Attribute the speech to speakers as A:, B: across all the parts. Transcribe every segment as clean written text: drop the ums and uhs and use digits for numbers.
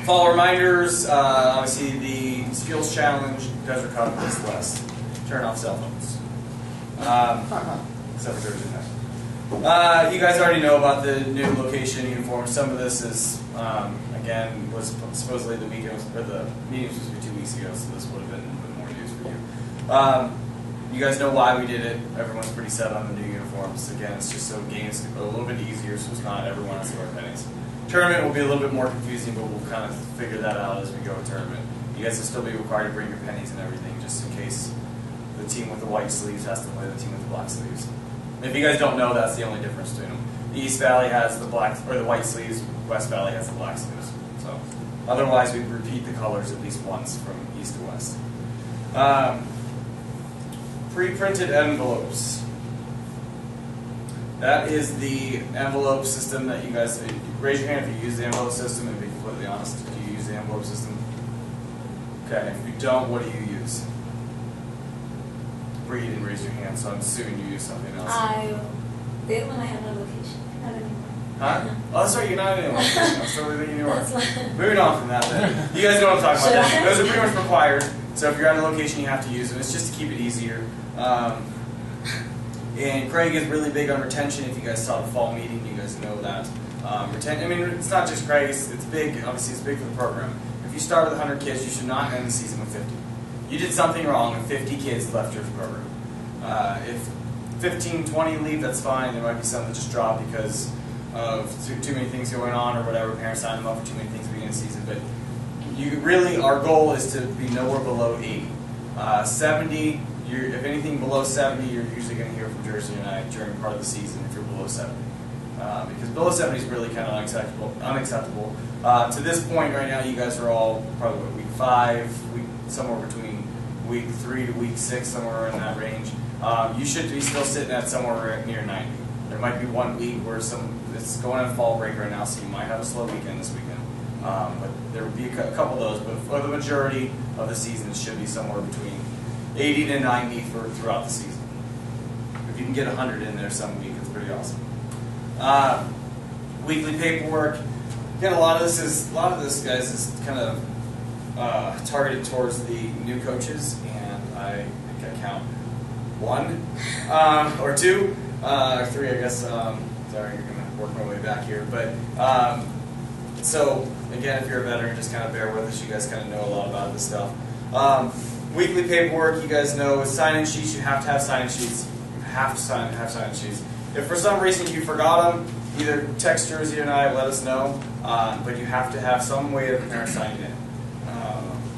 A: Fall reminders, obviously the skills challenge, you guys are caught up this list. Turn off cell phones. Except for Thursday night. You guys already know about the new location uniform. Some of this is, again, was supposedly the weekend, or the meeting was supposed to be 2 weeks ago, so this would have been a bit more news for you. You guys know why we did it. Everyone's pretty set on the new uniforms. Again, it's just so games a little bit easier, so it's not everyone has to wear pennies. Tournament will be a little bit more confusing, but we'll kind of figure that out as we go to tournament. You guys will still be required to bring your pennies and everything, just in case the team with the white sleeves has to play the team with the black sleeves. If you guys don't know, that's the only difference between them. East Valley has the black or the white sleeves. West Valley has the black sleeves. So, otherwise, we repeat the colors at least once from east to west. Pre-printed envelopes. That is the envelope system that you guys, raise your hand if you use the envelope system, and be completely honest, do you use the envelope system? Okay, if you don't, what do you use? Bree, you didn't raise your hand, so I'm assuming you use something else.
B: I did when I had no location, not anymore.
A: Huh? Oh, that's right, you're not in a location. I was totally thinking you were. Moving on from that then. You guys know what I'm talking about. Those are pretty much required, so if you're at a location, you have to use them. It's just to keep it easier. And Craig is really big on retention. If you guys saw the fall meeting, you guys know that. I mean, it's not just Craig, it's big, obviously it's big for the program. If you start with 100 kids, you should not end the season with 50. You did something wrong and 50 kids left your program. If 15, 20 leave, that's fine. There might be some that just drop because of too many things going on or whatever. Parents sign them up for too many things at the beginning of the season. But you really, our goal is to be nowhere below 80. 70, if anything below 70, you're usually going to hear from Jersey and I during part of the season if you're below 70. Because below 70 is really kind of unacceptable. To this point right now, you guys are all probably week 5, somewhere between week 3 to week 6, somewhere in that range. You should be still sitting at somewhere near 90. There might be one week where it's going on fall break right now, so you might have a slow weekend this weekend. But there will be a couple of those, but for the majority of the season, it should be somewhere between 80 to 90 throughout the season. If you can get 100 in there some week, it's pretty awesome. Weekly paperwork. Again, a lot of this, guys, is kind of targeted towards the new coaches, and I think I count 1 or 2 or 3, I guess. Sorry, you're going to work my way back here, but so again, if you're a veteran, just kind of bear with us. You guys kind of know a lot about this stuff. Weekly paperwork, you guys know, sign-in sheets. You have to have sign-in sheets. You have to have sign-in sheets. If for some reason you forgot them, either text Jersey and I, let us know. But you have to have some way of the parents signing in.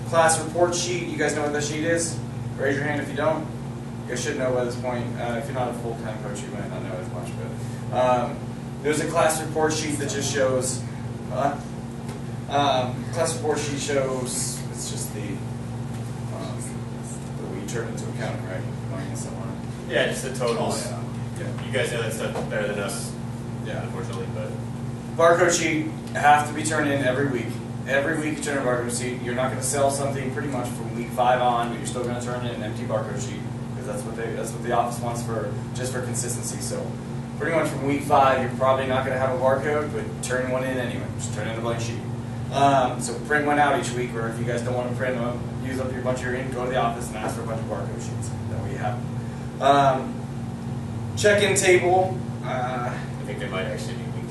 A: Class report sheet. You guys know what that sheet is? Raise your hand if you don't. You guys should know by this point. If you're not a full-time coach, you might not know as much. But there's a class report sheet that just shows. Class report sheet shows. It's just the way you turn it into accounting, right?
C: Yeah, just the totals.
A: Oh, yeah.
C: You guys know that stuff better than us.
A: Yeah,
C: unfortunately, but
A: barcode sheet have to be turned in every week. Every week you turn in a barcode sheet. You're not going to sell something pretty much from week 5 on, but you're still going to turn in an empty barcode sheet because that's what the office wants just for consistency. So pretty much from week 5, you're probably not going to have a barcode, but turn one in anyway. Just turn in a blank sheet. So print one out each week, or if you guys don't want to print them, use up your bunch of your ink, go to the office and ask for a bunch of barcode sheets. That way you have them. Check-in table.
C: I think they might actually be week to week.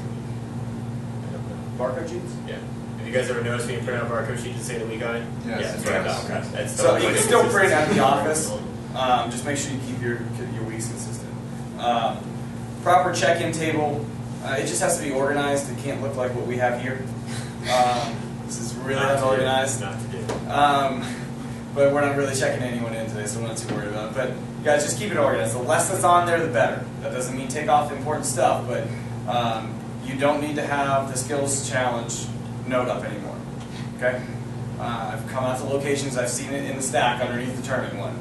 C: I don't know.
A: Barcode sheets?
C: Yeah. Have you guys ever noticed when you print out a barcode sheet to say the week on it?
D: Yes.
C: Yeah, that's what I thought. Okay. That's
A: So you can still print at the office. Just make sure you keep your weeks consistent. Proper check-in table. It just has to be organized. It can't look like what we have here. This is really unorganized.
C: Not to do.
A: But we're not really checking anyone in today, so we're not too worried about it. But you guys just keep it organized. The less that's on there, the better. That doesn't mean take off the important stuff, but you don't need to have the skills challenge note up anymore. Okay? I've come out to locations, I've seen it in the stack underneath the tournament one.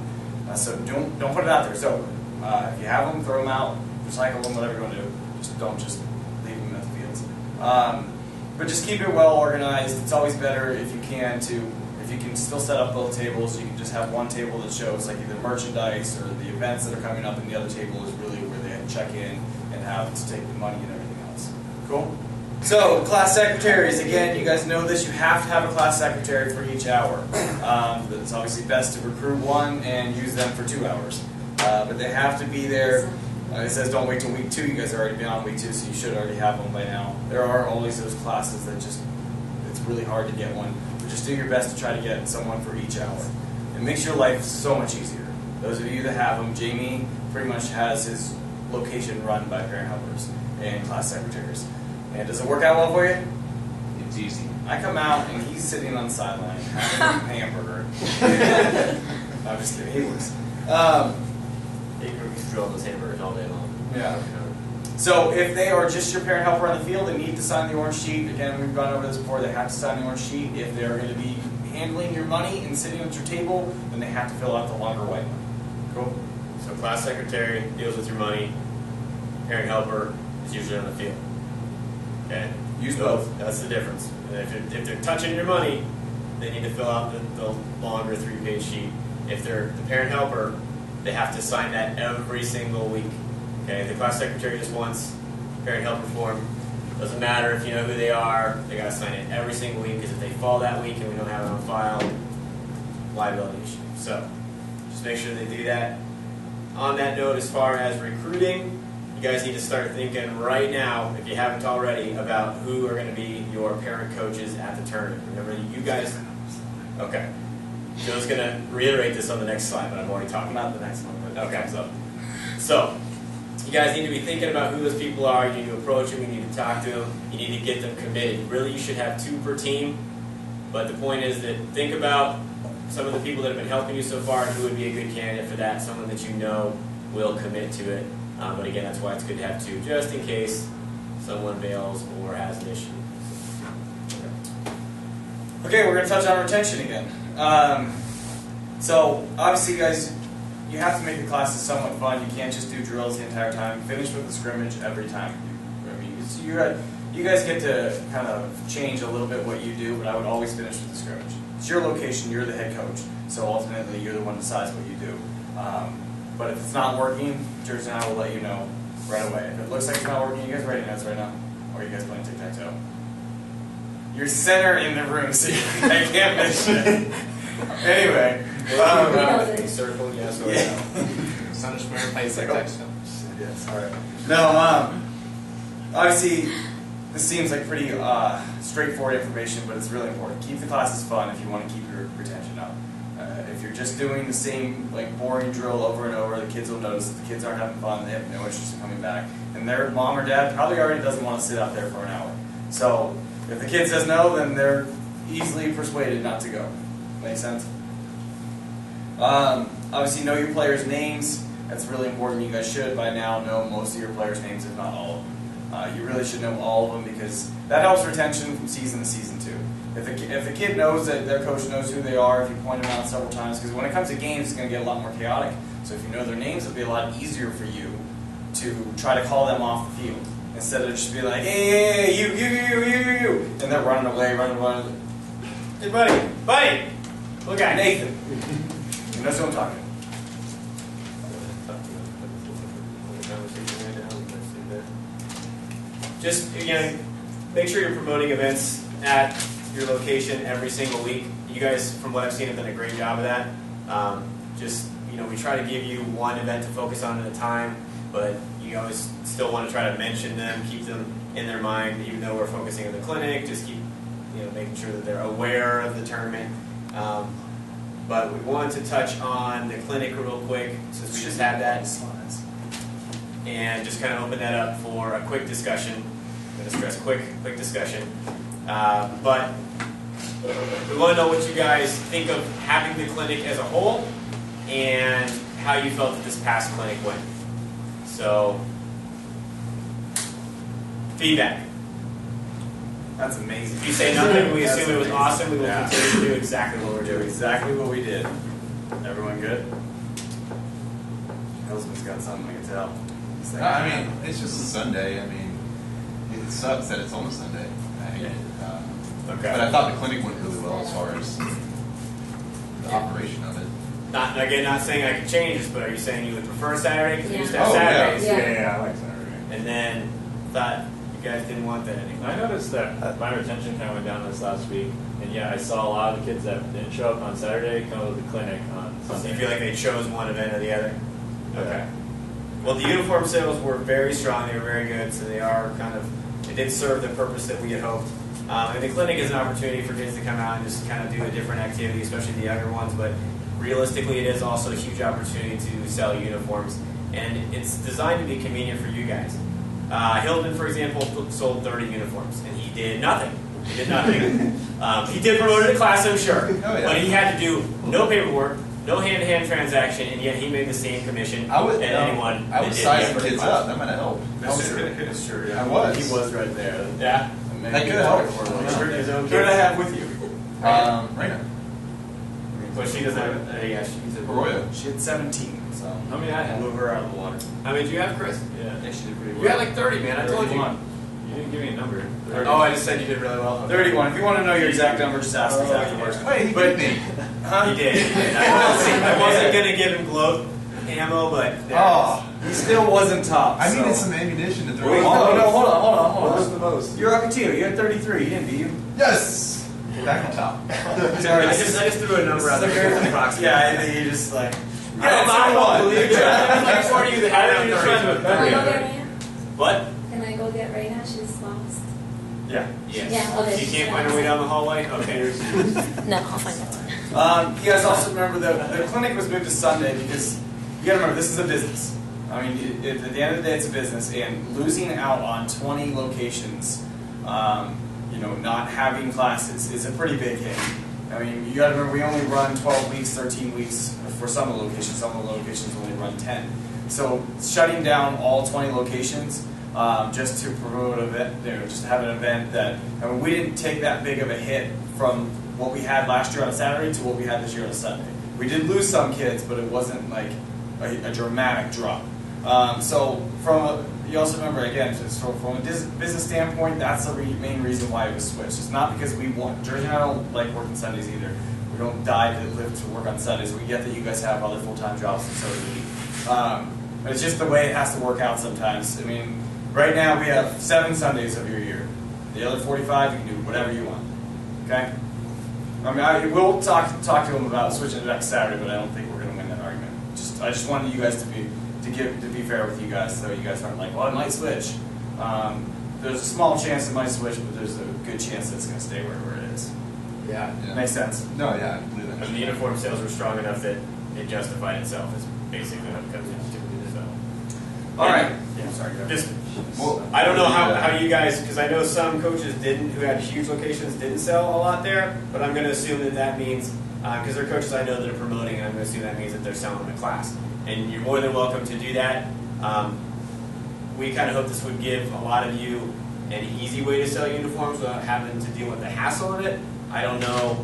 A: So don't put it out there. So if you have them, throw them out, recycle them, whatever you want to do. Just don't leave them at the fields. But just keep it well organized. It's always better if you can still set up both tables. You can just have one table that shows like either merchandise or the events that are coming up, and the other table is really where they check in and have to take the money and everything else. Cool? So, class secretaries, again, you guys know this, you have to have a class secretary for each hour. It's obviously best to recruit one and use them for 2 hours. But they have to be there. It says don't wait till week 2, you guys are already beyond week 2, so you should already have one by now. There are always those classes that just, it's really hard to get one. But just do your best to try to get someone for each hour. It makes your life so much easier. Those of you that have them, Jamie pretty much has his location run by parent helpers and class secretaries. And does it work out well for you?
D: It's easy.
A: I come out and he's sitting on the sideline having a hamburger. I'm just kidding, he works.
C: You can drill those hamburgers all day long.
A: Yeah. So if they are just your parent helper on the field, they need to sign the orange sheet. Again, we've gone over this before, they have to sign the orange sheet. If they're going to be handling your money and sitting at your table, then they have to fill out the longer white one.
C: Cool. So class secretary deals with your money. Parent helper is usually on the field. Okay.
A: Use both.
C: That's the difference. And if they're touching your money, they need to fill out the longer 3-page sheet. If they're the parent helper, they have to sign that every single week. Okay. The class secretary just wants parent helper form. Doesn't matter if you know who they are. They got to sign it every single week because if they fall that week and we don't have it on file, liability issue. So just make sure they do that. On that note, as far as recruiting, you guys need to start thinking right now, if you haven't already, about who are going to be your parent coaches at the tournament. Remember, you guys. Okay. Joe's going to reiterate this on the next slide, but I'm already talking about
A: Not the next one, but
C: okay. So, you guys need to be thinking about who those people are. You need to approach them. You need to talk to them. You need to get them committed. Really, you should have 2 per team. But the point is that think about some of the people that have been helping you so far and who would be a good candidate for that. Someone that you know will commit to it. But again, that's why it's good to have 2, just in case someone bails or has an issue.
A: Okay, we're going to touch on retention again. So, obviously, guys, you have to make the classes somewhat fun. You can't just do drills the entire time. Finish with the scrimmage every time. I mean, you guys get to kind of change a little bit what you do, but I would always finish with the scrimmage. It's your location, you're the head coach, so ultimately you're the one who decides what you do. But if it's not working, Jersey and I will let you know right away. If it looks like it's not working, you guys writing notes right now? Or are you guys playing tic-tac-toe? You're center in the room, so I can't mention it. Anyway.
C: Circle, yes or no.
D: Son of Schmer plays tic-tac-toe.
A: Yes, alright. No, obviously, this seems like pretty straightforward information, but it's really important. Keep the classes fun if you want to keep your retention up. If you're just doing the same boring drill over and over, the kids will notice that the kids aren't having fun, they have no interest in coming back. And their mom or dad probably already doesn't want to sit out there for an hour. So if the kid says no, then they're easily persuaded not to go. Make sense? Obviously know your players' names. That's really important. You guys should by now know most of your players' names, if not all of them. You really should know all of them because that helps retention from season to season too. If the kid knows that their coach knows who they are, if you point them out several times, because when it comes to games, it's going to get a lot more chaotic. So if you know their names, it'll be a lot easier for you to try to call them off the field instead of just be like, hey, you, and they're running away. Hey, buddy, look at Nathan. You know who I'm talking about.
C: Just, again, make sure you're promoting events at your location every single week. You guys, from what I've seen, have done a great job of that. We try to give you one event to focus on at a time, but you always still want to try to mention them, keep them in their mind, even though we're focusing on the clinic. Just keep, making sure that they're aware of the tournament. But we wanted to touch on the clinic real quick, since we just had that, and just kind of open that up for a quick discussion. I'm going to stress quick discussion. But we want to know what you guys think of having the clinic as a whole and how you felt that this past clinic went. So, feedback.
A: That's amazing.
C: If you say nothing, we assume it was awesome. We will continue to do exactly what we're doing.
A: Exactly what we did. Everyone good? Husband's got something I can tell.
D: No, I mean, it's just a Sunday. I mean, it sucks that it's on a Sunday.
C: Okay.
D: But I thought the clinic went really well as far as the operation of it.
C: Not saying I could change this, but are you saying you would prefer Saturday? Because we used to have
D: Oh,
C: Saturdays.
B: yeah.
A: Yeah, I like Saturday.
C: And then thought You guys didn't want that anymore.
E: I noticed that my retention kind of went down this last week, and yeah, I saw a lot of the kids that didn't show up on Saturday come to the clinic on
C: So
E: Sunday.
C: you feel like they chose one event or the other?
E: Yeah.
C: Okay. Well, the uniform sales were very strong. They were very good, so they are they did serve the purpose that we had hoped. And the clinic is an opportunity for kids to come out and just kind of do a different activity, especially the younger ones. But realistically, it is also a huge opportunity to sell uniforms, and it's designed to be convenient for you guys. Hilton, for example, sold 30 uniforms, and he did nothing. He did nothing. He did promote it to class, I'm sure, but he had to do no paperwork, no hand-to-hand transaction, and yet he made the same commission as anyone.
D: I was sizing kids up. That might have helped.
A: That's true. Yeah.
D: I was.
C: He was right there. Yeah.
D: That could help.
C: Who
A: did I have with you?
D: Raina.
C: Well, she doesn't have. Yeah, she's a
D: Arroyo.
A: She had 17, so
E: How many I had?
A: move her out of the water.
C: How many did you have, Chris?
E: Yeah.
A: Yeah, she did pretty well.
C: You had like 30, man. I told you.
A: 31.
E: You didn't give me a number.
C: Oh, I just said you did really well. Okay.
A: 31. If you want to know your exact number, just ask us afterwards.
D: Wait, he
A: But-
D: beat me.
A: Huh?
C: He did. I wasn't gonna give him gloat ammo, but
D: Oh,
A: He still wasn't top.
D: I needed
A: so.
D: some ammunition to throw.
A: Wait,
D: him.
A: no, hold on.
E: the most?
A: You're up to you. You had 33. You didn't beat you.
D: Yes. Back on top.
A: Sorry,
C: I just threw a number out there. Approximately.
A: Yeah, and then you just like.
C: I don't believe it. I'm for you that had it
B: Can I go get
C: 30.
B: Raina?
C: What?
B: Can I go get Raina? She's lost.
A: Yeah.
C: Yes.
B: Yeah, okay.
C: You can't find her way down the hallway? Okay.
B: No, I'll find out.
A: You guys also remember the clinic was moved to Sunday because you got to remember this is a business. I mean, at the end of the day, it's a business, and losing out on 20 locations, not having classes is a pretty big hit. I mean, you got to remember we only run 12 weeks, 13 weeks for some of the locations. Some of the locations only run 10. So shutting down all 20 locations just to promote an event, just to have an event that we didn't take that big of a hit from what we had last year on a Saturday to what we had this year on a Sunday. We did lose some kids, but it wasn't like a dramatic drop. So you also remember again, so from a business standpoint, that's the main reason why it was switched. It's not because we want. Jersey and I don't like working Sundays either. We don't die to live to work on Sundays. We get that you guys have other full-time jobs, and so do we. But it's just the way it has to work out sometimes. I mean, right now we have 7 Sundays of your year. The other 45, you can do whatever you want. Okay. I mean, we'll talk to them about switching it next Saturday, but I don't think we're going to win that argument. I just wanted you guys to be fair with you guys, so you guys aren't like, well, it might switch. There's a small chance it might switch, but there's a good chance that it's going to stay wherever it is.
C: Yeah.
A: Makes sense.
D: No, yeah, I completely
C: And the
D: understand.
C: uniform sales were strong enough that it justified itself, is basically what it comes down to. So.
A: All right.
C: Yeah.
A: Sorry, go ahead.
C: Just,
D: Well,
C: I don't know how you guys, because I know some coaches who had huge locations, didn't sell a lot there, but I'm going to assume that means, because there are coaches I know that are promoting, and I'm going to assume that means that they're selling the class. And you're more than welcome to do that. We kind of hope this would give a lot of you an easy way to sell uniforms without having to deal with the hassle of it. I don't know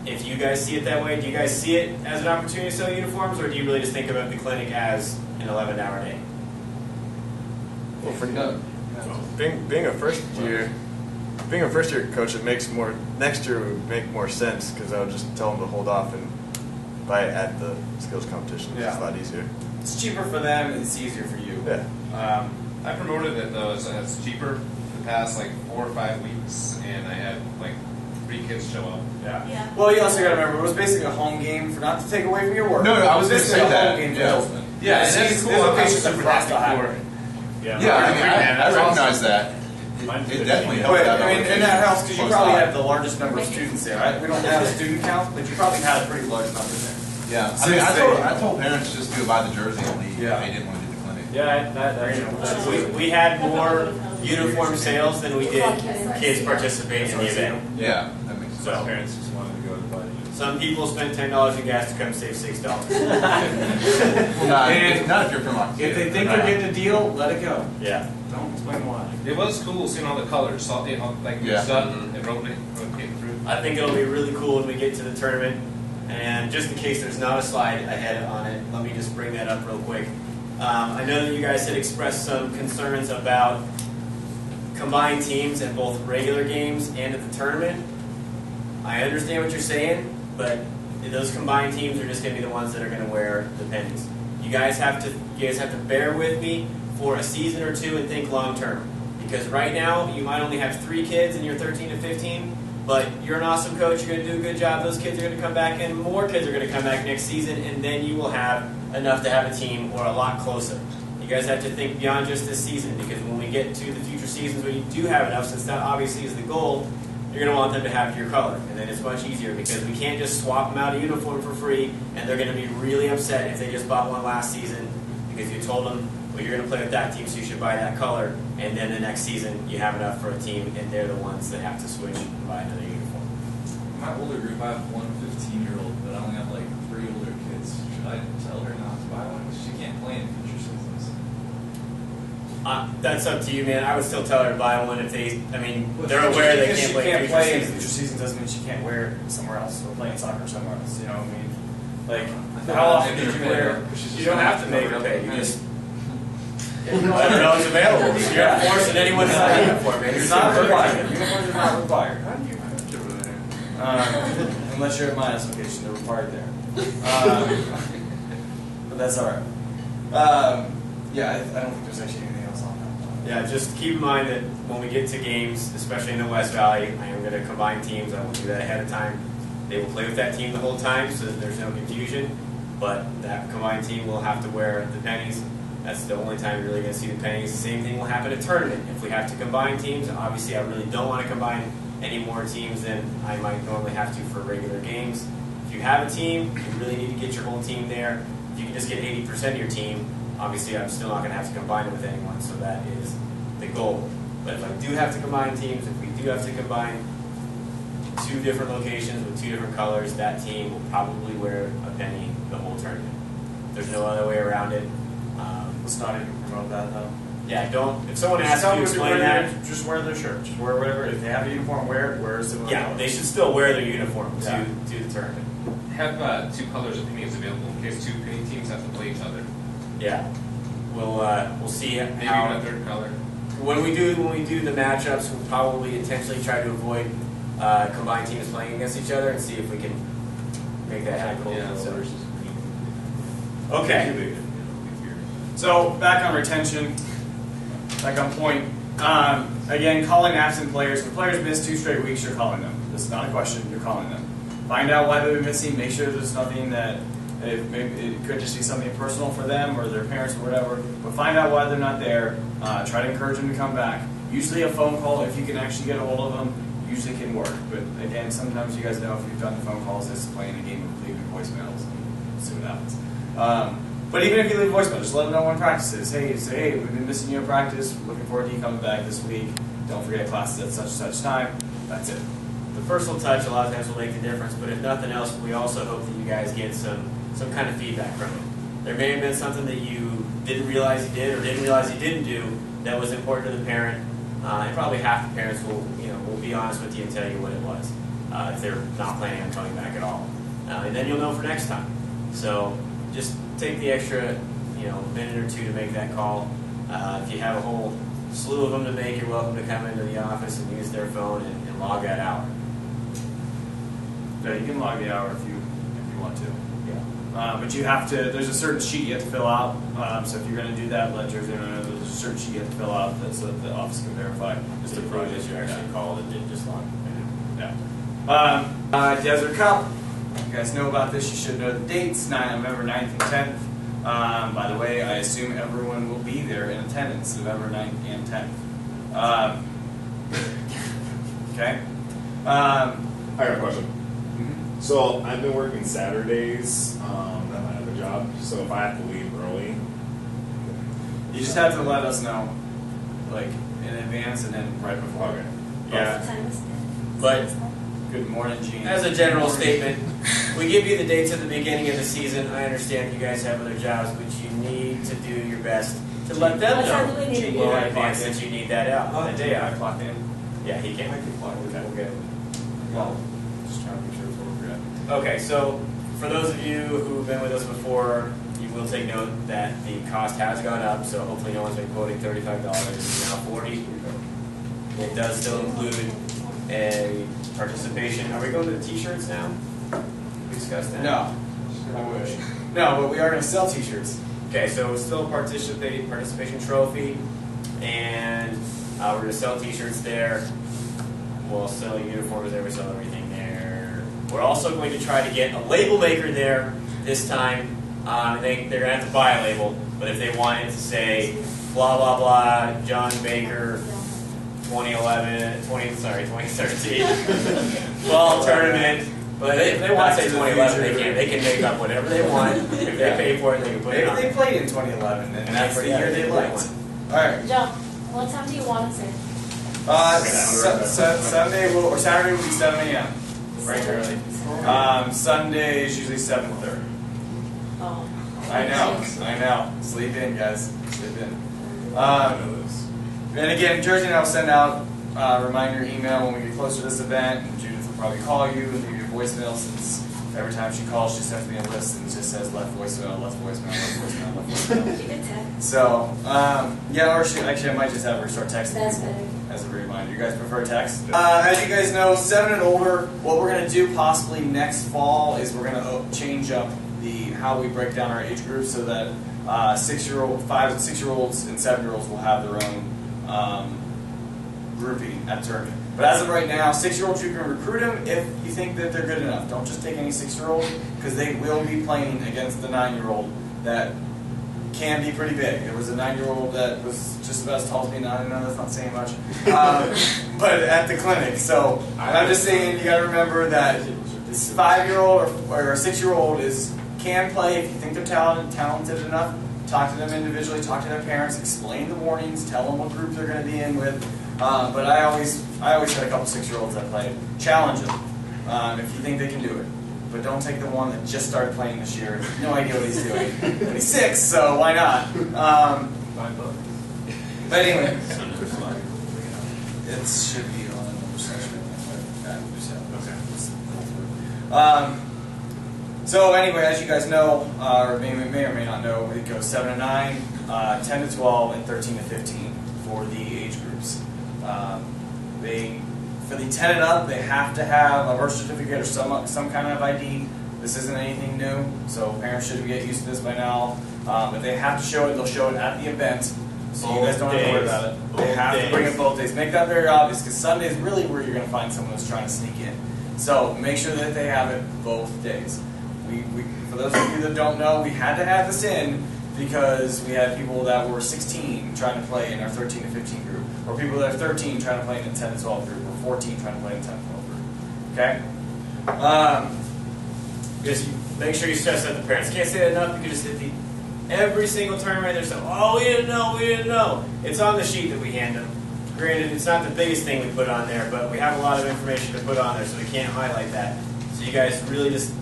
C: if you guys see it that way. Do you guys see it as an opportunity to sell uniforms, or do you really just think about the clinic as an 11-hour day?
F: Well, for being a first year coach, it makes more. Next year would make more sense because I would just tell them to hold off and buy it at the skills competition.
A: Yeah.
F: It's a lot easier.
A: It's cheaper for them, and it's easier for you.
F: Yeah.
G: I promoted it though, so it's cheaper the past like 4 or 5 weeks, and I had like 3 kids show up.
B: Yeah.
A: Well, you also got to remember it was basically a home game, for not to take away from your work.
D: No, I was
A: It
D: gonna say
A: basically a
D: that.
A: home game for
D: Yeah.
A: Hillsman.
G: Yeah, and that's
A: These
G: cool. I'm
A: locations are
G: super
A: fast to
G: happy
A: hire.
G: for it.
F: Yeah.
D: Yeah, I mean, I
G: That's
D: recognize that.
E: Mine's
D: It
E: 15.
D: definitely helped
A: But,
D: out.
A: I mean, and that helps because you
D: Close
A: probably
D: by.
A: have the largest number of students there. Right? We don't have a student count, but you probably had a pretty large number there.
D: Yeah, I
A: So
D: mean,
A: it's
D: I told parents just to go buy the jersey and leave.
A: Yeah.
D: They didn't want to do the clinic.
E: Yeah, that's
C: We had more uniform sales than we did kids participating in the event.
D: Yeah, that makes sense.
C: So
E: parents just wanted to go to the party.
C: some people spent $10 in gas to come save $6.
D: Well, not,
A: And
D: not if you're from Montana.
A: If they think they're getting a deal, let it go.
C: Yeah.
A: Don't explain why.
G: It was cool seeing all the colors, all, like
D: Yeah.
G: sun and rotating through.
C: I think it'll be really cool when we get to the tournament. And just in case there's not a slide ahead on it, let me just bring that up real quick. I know that you guys had expressed some concerns about combined teams at both regular games and at the tournament. I understand what you're saying, but those combined teams are just going to be the ones that are going to wear the pennies. You guys have to bear with me for a season or two and think long term, Because right now, you might only have 3 kids and you're 13 to 15, but you're an awesome coach, you're going to do a good job, those kids are going to come back, and more kids are going to come back next season, and then you will have enough to have a team or a lot closer. You guys have to think beyond just this season, because when we get to the future seasons when you do have enough, since that obviously is the goal, you're going to want them to have your color, and then it's much easier, because we can't just swap them out a uniform for free, and they're going to be really upset if they just bought one last season, because you told them, well, you're going to play with that team, so you should buy that color, and then the next season you have enough for a team, and they're the ones that have to switch and buy another uniform.
H: My older group, I have one 15-year-old, but I only have like 3 older kids. Should I tell her not to buy one? She can't play in future seasons.
C: That's up to you, man. I would still tell her to buy one if they, I mean, they're aware they can't play in future
A: in
C: seasons.
A: future season doesn't mean she can't wear it somewhere else or playing soccer somewhere else. You know what I mean? Like, how often did you wear?
C: You don't have to make her pay. You just let her know it's available. You're not forcing anyone to buy a uniform, man.
A: It's not required. Uniforms are not required. Unless you're at my location, they're required there. But that's all right. Yeah, I don't think there's actually anything else on that.
C: Yeah, just keep in mind that when we get to games, especially in the West Valley, I am going to combine teams. I will do that ahead of time. They will play with that team the whole time so that there's no confusion. But that combined team will have to wear the pennies. That's the only time you're really going to see the pennies. The same thing will happen at tournament. If we have to combine teams, and obviously I really don't want to combine any more teams than I might normally have to for regular games. If you have a team, you really need to get your whole team there. If you can just get 80% of your team, obviously I'm still not going to have to combine it with anyone, so that is the goal. But if I do have to combine teams, if we do have to combine 2 different locations with 2 different colors, that team will probably wear a penny the whole tournament. There's no other way around it.
A: Let's not even promote that though.
C: Yeah, don't. If someone asks
A: Tell
C: you to
A: them
C: explain that,
A: just wear their shirt. Just wear whatever. If they have a uniform, wear it. Wear a similar
C: yeah,
A: color.
C: they should still wear their uniform
A: Yeah.
C: to the tournament.
G: Have 2 colors of pennies available in case 2 penny teams have to play each other.
C: Yeah, we'll see
G: Maybe
C: how.
G: even a 3rd color.
C: When we do the matchups, we'll probably intentionally try to avoid combined teams playing against each other and see if we can make that happen.
G: Yeah,
C: So- okay.
A: So back on retention, back on point. Again, calling absent players. If the players miss 2 straight weeks, you're calling them. This is not a question. You're calling them. Find out why they've been missing. Make sure there's nothing that it could just be something personal for them or their parents or whatever. But find out why they're not there. Try to encourage them to come back. Usually a phone call, if you can actually get a hold of them, usually can work. But again, sometimes you guys know if you've done the phone calls, it's playing a game of leaving voicemails and see what happens. But even if you leave a voicemail, just let them know when practice is. Hey, say, hey, we've been missing you at practice. Looking forward to you coming back this week. Don't forget classes at such and such time. That's it.
C: The personal touch a lot of times will make the difference, but if nothing else, we also hope that you guys get some kind of feedback from it. There may have been something that you didn't realize you did or didn't realize you didn't do that was important to the parent, and probably half the parents will be honest with you and tell you what it was if they're not planning on coming back at all, and then you'll know for next time. So just take the extra minute or 2 to make that call. If you have a whole slew of them to make, you're welcome to come into the office and use their phone and log that hour.
A: Yeah, you can log the hour if you want to.
C: Yeah.
A: But you have to. There's a certain sheet you have to fill out. So if you're going to do that, let Jersey know there's a certain sheet you have to fill out so that the office can verify.
C: Just to prove that you actually called and didn't just log.
A: Yeah. Desert Cup. You guys know about this. You should know the dates. November 9th and 10th. By the way, I assume everyone will be there in attendance, November 9th and 10th. Okay.
I: I got a question. So I've been working Saturdays at my other job. So if I have to leave early,
A: You just have to let us know, like in advance and then right before.
I: okay.
C: Yeah.
B: What time is it?
C: But
A: Good morning, Gene.
C: as a general statement, we give you the dates at the beginning of the season. I understand you guys have other jobs, but you need to do your best to let them
B: What time do we
C: know
B: need to
C: in
B: be there?
C: advance that you need that out. That day
A: I
C: out.
A: clocked in.
C: Yeah, he can.
A: Okay. Well, just trying to make sure it's appropriate.
C: Okay, so for those of you who've been with us before, you will take note that the cost has gone up. So hopefully no one's been quoting $35. It's now $40. It does still include a participation. Are we going to the T-shirts now? We discussed that.
A: No. I wish. No, but we are going to sell T-shirts.
C: Okay, so still participation trophy, and We're going to sell t-shirts there. We'll sell uniforms there. We sell everything there. We're also going to try to get a label maker there this time. They're going to have to buy a label, but if they want it to say blah blah blah John Baker 2013 fall tournament. But if they want to say 2011, they can make up whatever they want. If they pay for it, they can put it on.
A: They played in 2011, and that's the year they liked. All right.
B: John, what time do you want to say?
A: Sunday or Saturday will be 7 a.m. Right early. Sunday is usually 7:30.
B: Oh.
A: I know. Sleep in, guys. Sleep in. And again, Jersey and I will send out a reminder email when we get closer to this event, and Judith will probably call you and leave your voicemail, since every time she calls, she sends me a list and it just says left voicemail, left voicemail, left voicemail, left voicemail.
B: Keep it text.
A: So, yeah, or actually I might just have her start texting
B: That's
A: people
B: better.
A: as a reminder. You guys prefer text? As you guys know, 7 and older, what we're going to do possibly next fall is we're going to change up how we break down our age groups, so that 5 and 6-year-olds and 7-year-olds will have their own grouping at tournament. But as of right now, 6-year-olds, you can recruit them if you think that they're good enough. Don't just take any 6-year-old, because they will be playing against the 9-year-old that can be pretty big. There was a 9-year-old that was just about as tall as me. Now I know that's not saying much, but at the clinic. So I'm just saying, you got to remember that this 5-year-old or a 6-year-old can play if you think they're talented enough. Talk to them individually, talk to their parents, explain the warnings, tell them what group they're going to be in with. But I always had a couple 6-year-olds that played. Challenge them if you think they can do it. But don't take the one that just started playing this year. No idea what he's doing. And he's 6, so why not? But anyway, it should be on the session. So anyway, as you guys know, or may or may not know, it goes 7 to 9, 10 to 12, and 13 to 15 for the age groups. For the 10 and up, they have to have a birth certificate or some kind of ID. This isn't anything new, so parents should get used to this by now. But they have to show it. They'll show it at the event, so you guys don't have to worry about it. They have to bring it both days. Make that very obvious, because Sunday is really where you're going to find someone who's trying to sneak in. So make sure that they have it both days. For those of you that don't know, we had to have this in because we had people that were 16 trying to play in our 13 to 15 group, or people that are 13 trying to play in the 10 to 12 group, or 14 trying to play in the 10 to 12 group. Okay?
C: Just make sure you stress that the parents. Can't say that enough. You can just hit every single tournament. There's oh, we didn't know. It's on the sheet that we hand them. Granted, it's not the biggest thing we put on there, but we have a lot of information to put on there, so we can't highlight that. So you guys really just,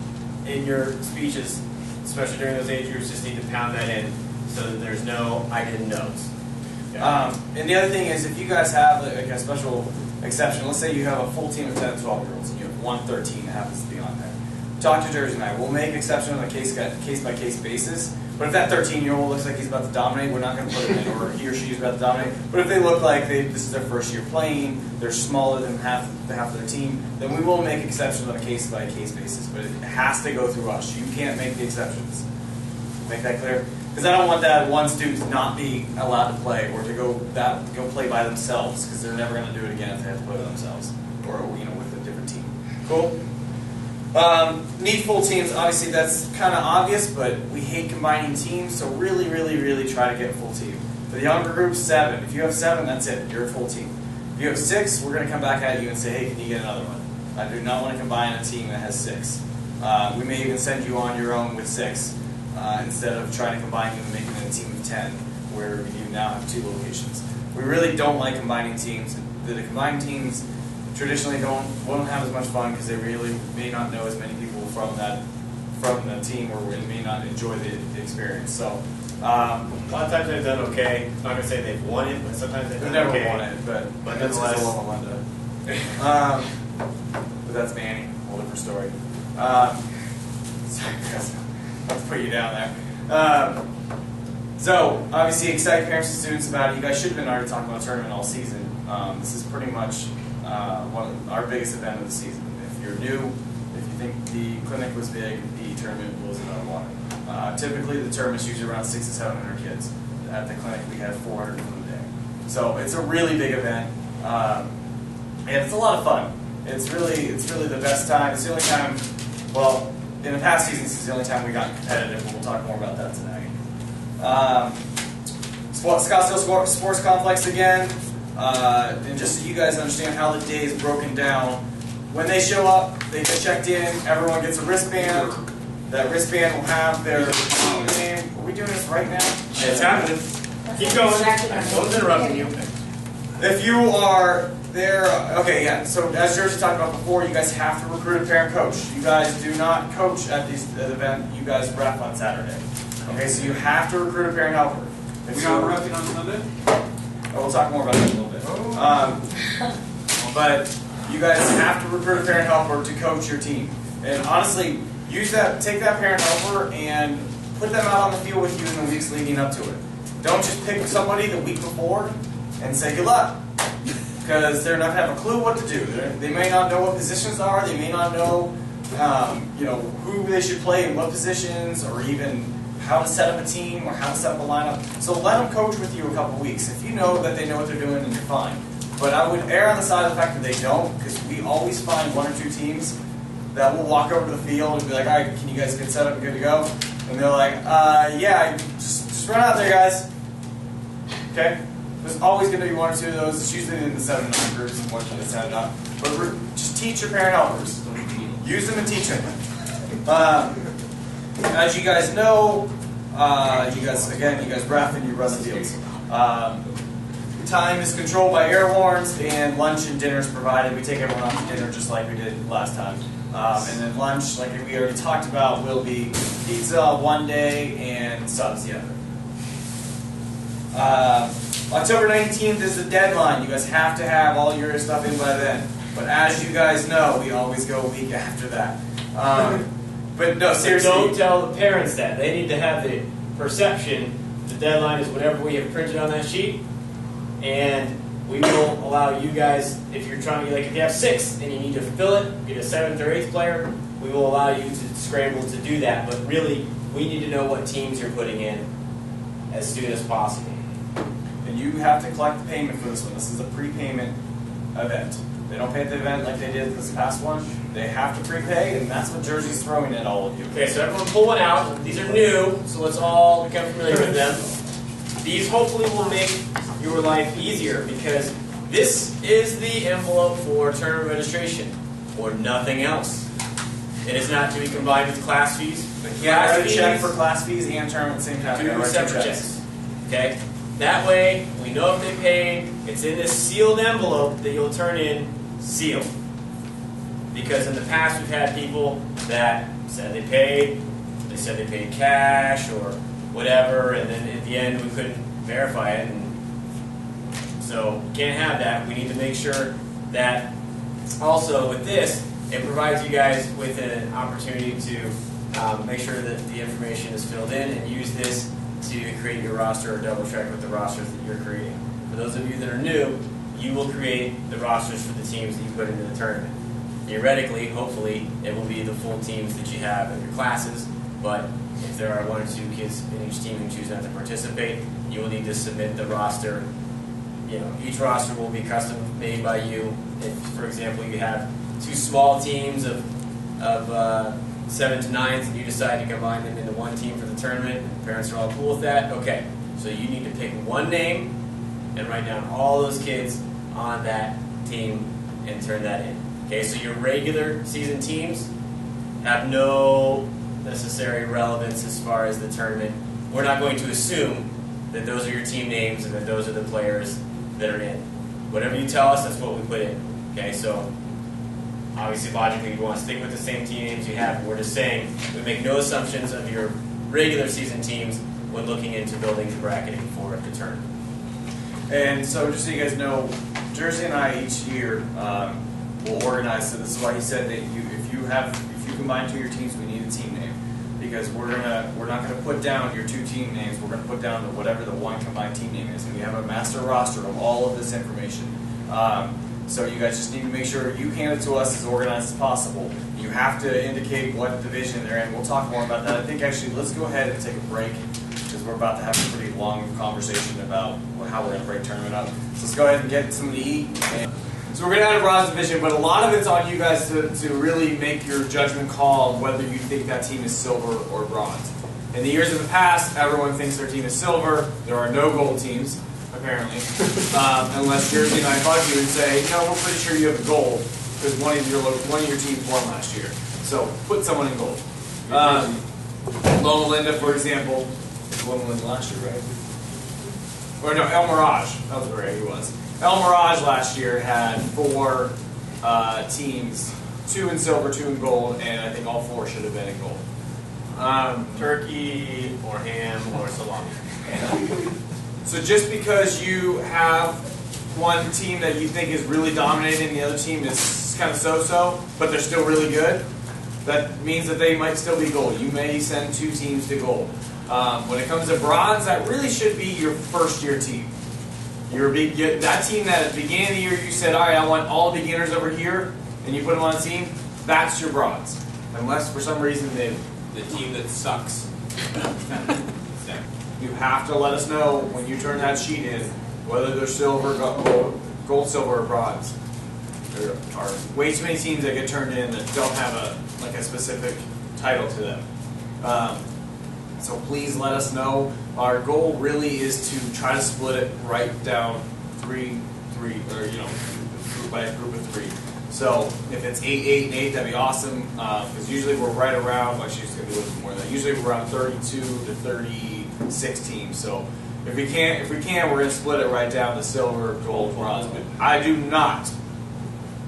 C: in your speeches, especially during those age groups, just need to pound that in so that there's no I didn't knows. Okay.
A: And the other thing is, if you guys have like a special exception, let's say you have a full team of 10 to 12 year olds and you have 113 that happens to be on there. Talk to Jersey and I. We'll make exception on a case-by-case basis. But if that 13-year-old looks like he's about to dominate, we're not going to put him in, or he or she is about to dominate. But if they look like this is their first year playing, they're smaller than half of their team, then we will make exceptions on a case-by-case basis. But it has to go through us. You can't make the exceptions. Make that clear? Because I don't want that one student to not be allowed to play, or to go play by themselves, because they're never going to do it again if they have to play by themselves, or with a different team. Cool. Need full teams. Obviously, that's kind of obvious, but we hate combining teams, so really, really, really try to get a full team. For the younger group, 7. If you have 7, that's it. You're a full team. If you have 6, we're going to come back at you and say, hey, can you get another one? I do not want to combine a team that has 6. We may even send you on your own with 6, instead of trying to combine you and making it a team of 10, where you now have 2 locations. We really don't like combining teams. The combined teams traditionally won't have as much fun because they really may not know as many people from the team, or may not enjoy the experience. So
C: a lot of times they've done okay. I'm not gonna say they've won it, but sometimes they've done
A: never
C: okay.
A: won it, but that's
C: nonetheless,
A: because I love Melinda. But that's Manny, whole different story. Sorry, Chris, let's put you down there. So obviously, excite parents and students about it. You guys should have been already talking about tournament all season. This is pretty much one of our biggest event of the season. If you're new, if you think the clinic was big, the tournament blows it out of the water. Typically, the tournament's usually around 600 to 700 kids. At the clinic, we had 400 for the day. So it's a really big event, and it's a lot of fun. It's really the best time. It's the only time, well, in the past seasons, it's the only time we got competitive, but we'll talk more about that tonight. Scottsdale Sports Complex again, and just so you guys understand how the day is broken down, when they show up, they get checked in, everyone gets a wristband. That wristband will have their team name. Are we doing this right now?
C: It's happening. Keep going. I was interrupting you.
A: If you are there, okay, yeah. So as Jersey talked about before, you guys have to recruit a parent coach. You guys do not coach at the event. You guys ref on Saturday. Okay, so you have to recruit a parent helper. If
H: We got refing on Sunday?
A: Oh, we'll talk more about that in a little bit. But you guys have to recruit a parent helper to coach your team. And honestly, take that parent helper and put them out on the field with you in the weeks leading up to it. Don't just pick somebody the week before and say good luck, because they're not going to have a clue what to do. They may not know what positions are. They may not know, who they should play in what positions, or even how to set up a team or how to set up a lineup. So let them coach with you a couple weeks. If you know that they know what they're doing, then you're fine. But I would err on the side of the fact that they don't, because we always find one or two teams that will walk over to the field and be like, all right, can you guys get set up and good to go? And they're like, yeah, just run out there, guys. Okay? There's always going to be one or two of those. It's usually in the 7 and 9 groups and once you set it up. But just teach your parent helpers. Use them and teach them. As you guys know, you guys ref and you run the fields. Time is controlled by air horns, and lunch and dinner is provided. We take everyone out to dinner just like we did last time. And then lunch, like we already talked about, will be pizza one day and subs the other. October 19th is the deadline. You guys have to have all your stuff in by then. But as you guys know, we always go a week after that. But no, seriously.
C: Don't tell the parents that. They need to have the perception the deadline is whatever we have printed on that sheet. And we will allow you guys, if you're trying to, if you have 6 and you need to fill it, get a 7th or 8th player, we will allow you to scramble to do that. But really, we need to know what teams you're putting in as soon as possible.
A: And you have to collect the payment for this one. This is a prepayment event. They don't pay at the event like they did this past one. They have to prepay, and that's what Jersey's throwing at all of you.
C: Okay, so everyone pull one out. These are new, so let's all become familiar with them. These hopefully will make your life easier, because this is the envelope for tournament registration, or nothing else. It is not to be combined with class fees.
A: You have to check for class fees and tournament at the same time.
C: Two separate checks. Okay? That way, we know if they paid. It's in this sealed envelope that you'll turn in sealed. Because in the past, we've had people that said they paid cash or whatever, and then at the end, we couldn't verify it. And so, can't have that. We need to make sure that also with this, it provides you guys with an opportunity to make sure that the information is filled in and use this to create your roster or double check with the rosters that you're creating. For those of you that are new, you will create the rosters for the teams that you put into the tournament. Theoretically, hopefully, it will be the full teams that you have in your classes, but if there are 1 or 2 kids in each team who choose not to participate, you will need to submit the roster. Each roster will be custom made by you. If, for example, you have 2 small teams of 7 to 9s and you decide to combine them into one team for the tournament, and parents are all cool with that, okay. So you need to pick one name and write down all those kids on that team and turn that in. Okay, so your regular season teams have no necessary relevance as far as the tournament. We're not going to assume that those are your team names and that those are the players that are in. Whatever you tell us, that's what we put in. Okay, so obviously logically you want to stick with the same team names you have. We're just saying we make no assumptions of your regular season teams when looking into building the bracketing for the tournament.
A: And so just so you guys know, Jersey and I each year will organize. So this is why he said that if you combine 2 of your teams, we need a team name, because we're not gonna put down your 2 team names. We're gonna put down whatever the one combined team name is, and we have a master roster of all of this information. So you guys just need to make sure you hand it to us as organized as possible. You have to indicate what division they're in. We'll talk more about that. I think actually let's go ahead and take a break. because we're about to have a pretty long conversation about how we're going to break tournament up. So let's go ahead and get something to eat. So we're going to add a bronze division, but a lot of it's on you guys to really make your judgment call on whether you think that team is silver or bronze. In the years of the past, everyone thinks their team is silver. There are no gold teams, apparently, unless Jersey and I bug you and say, no, we're pretty sure you have gold because one of your teams won last year. So put someone in gold. Loma Linda, for example, Loma Linda last year, right? Or no, El Mirage. That was where he was. El Mirage last year had 4 teams, 2 in silver, 2 in gold, and I think all 4 should have been in gold.
C: Turkey or ham or salami.
A: So just because you have one team that you think is really dominating and the other team is kind of so-so, but they're still really good, that means that they might still be gold. You may send 2 teams to gold. When it comes to bronze, that really should be your first-year team. That team that at the beginning of the year you said, all right, I want all the beginners over here, and you put them on a team, that's your bronze. Unless for some reason
C: The team that sucks.
A: you have to let us know when you turn that sheet in whether they're silver, gold, silver, or bronze. There are way too many teams that get turned in that don't have a specific title to them. So please let us know. Our goal really is to try to split it right down 3, or by a group of 3. So if it's 8, 8, and 8, that'd be awesome. Because usually we're right around. Actually, it's gonna be a little bit more than that. Usually we're around 32 to 36 teams. So if we can, we're gonna split it right down to silver, gold, bronze. But I do not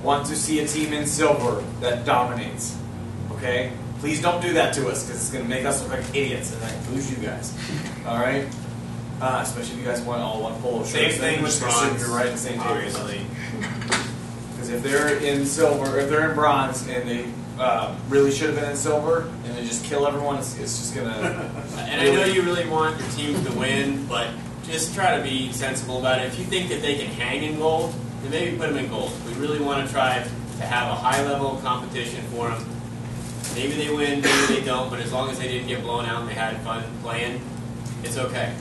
A: want to see a team in silver that dominates. Okay? Please don't do that to us because it's going to make us look like idiots and that includes you guys. Alright? Especially if you guys want all one polo
C: Same
A: shirts.
C: thing with bronze.
A: You're right in the same table.
C: Obviously.
A: Because if they're in silver, if they're in bronze and they really should have been in silver and they just kill everyone, it's just going to...
C: And I know you really want your teams to win, but just try to be sensible about it. If you think that they can hang in gold, then maybe put them in gold. We really want to try to have a high level of competition for them. Maybe they win, maybe they don't, but as long as they didn't get blown out and they had fun playing, it's okay.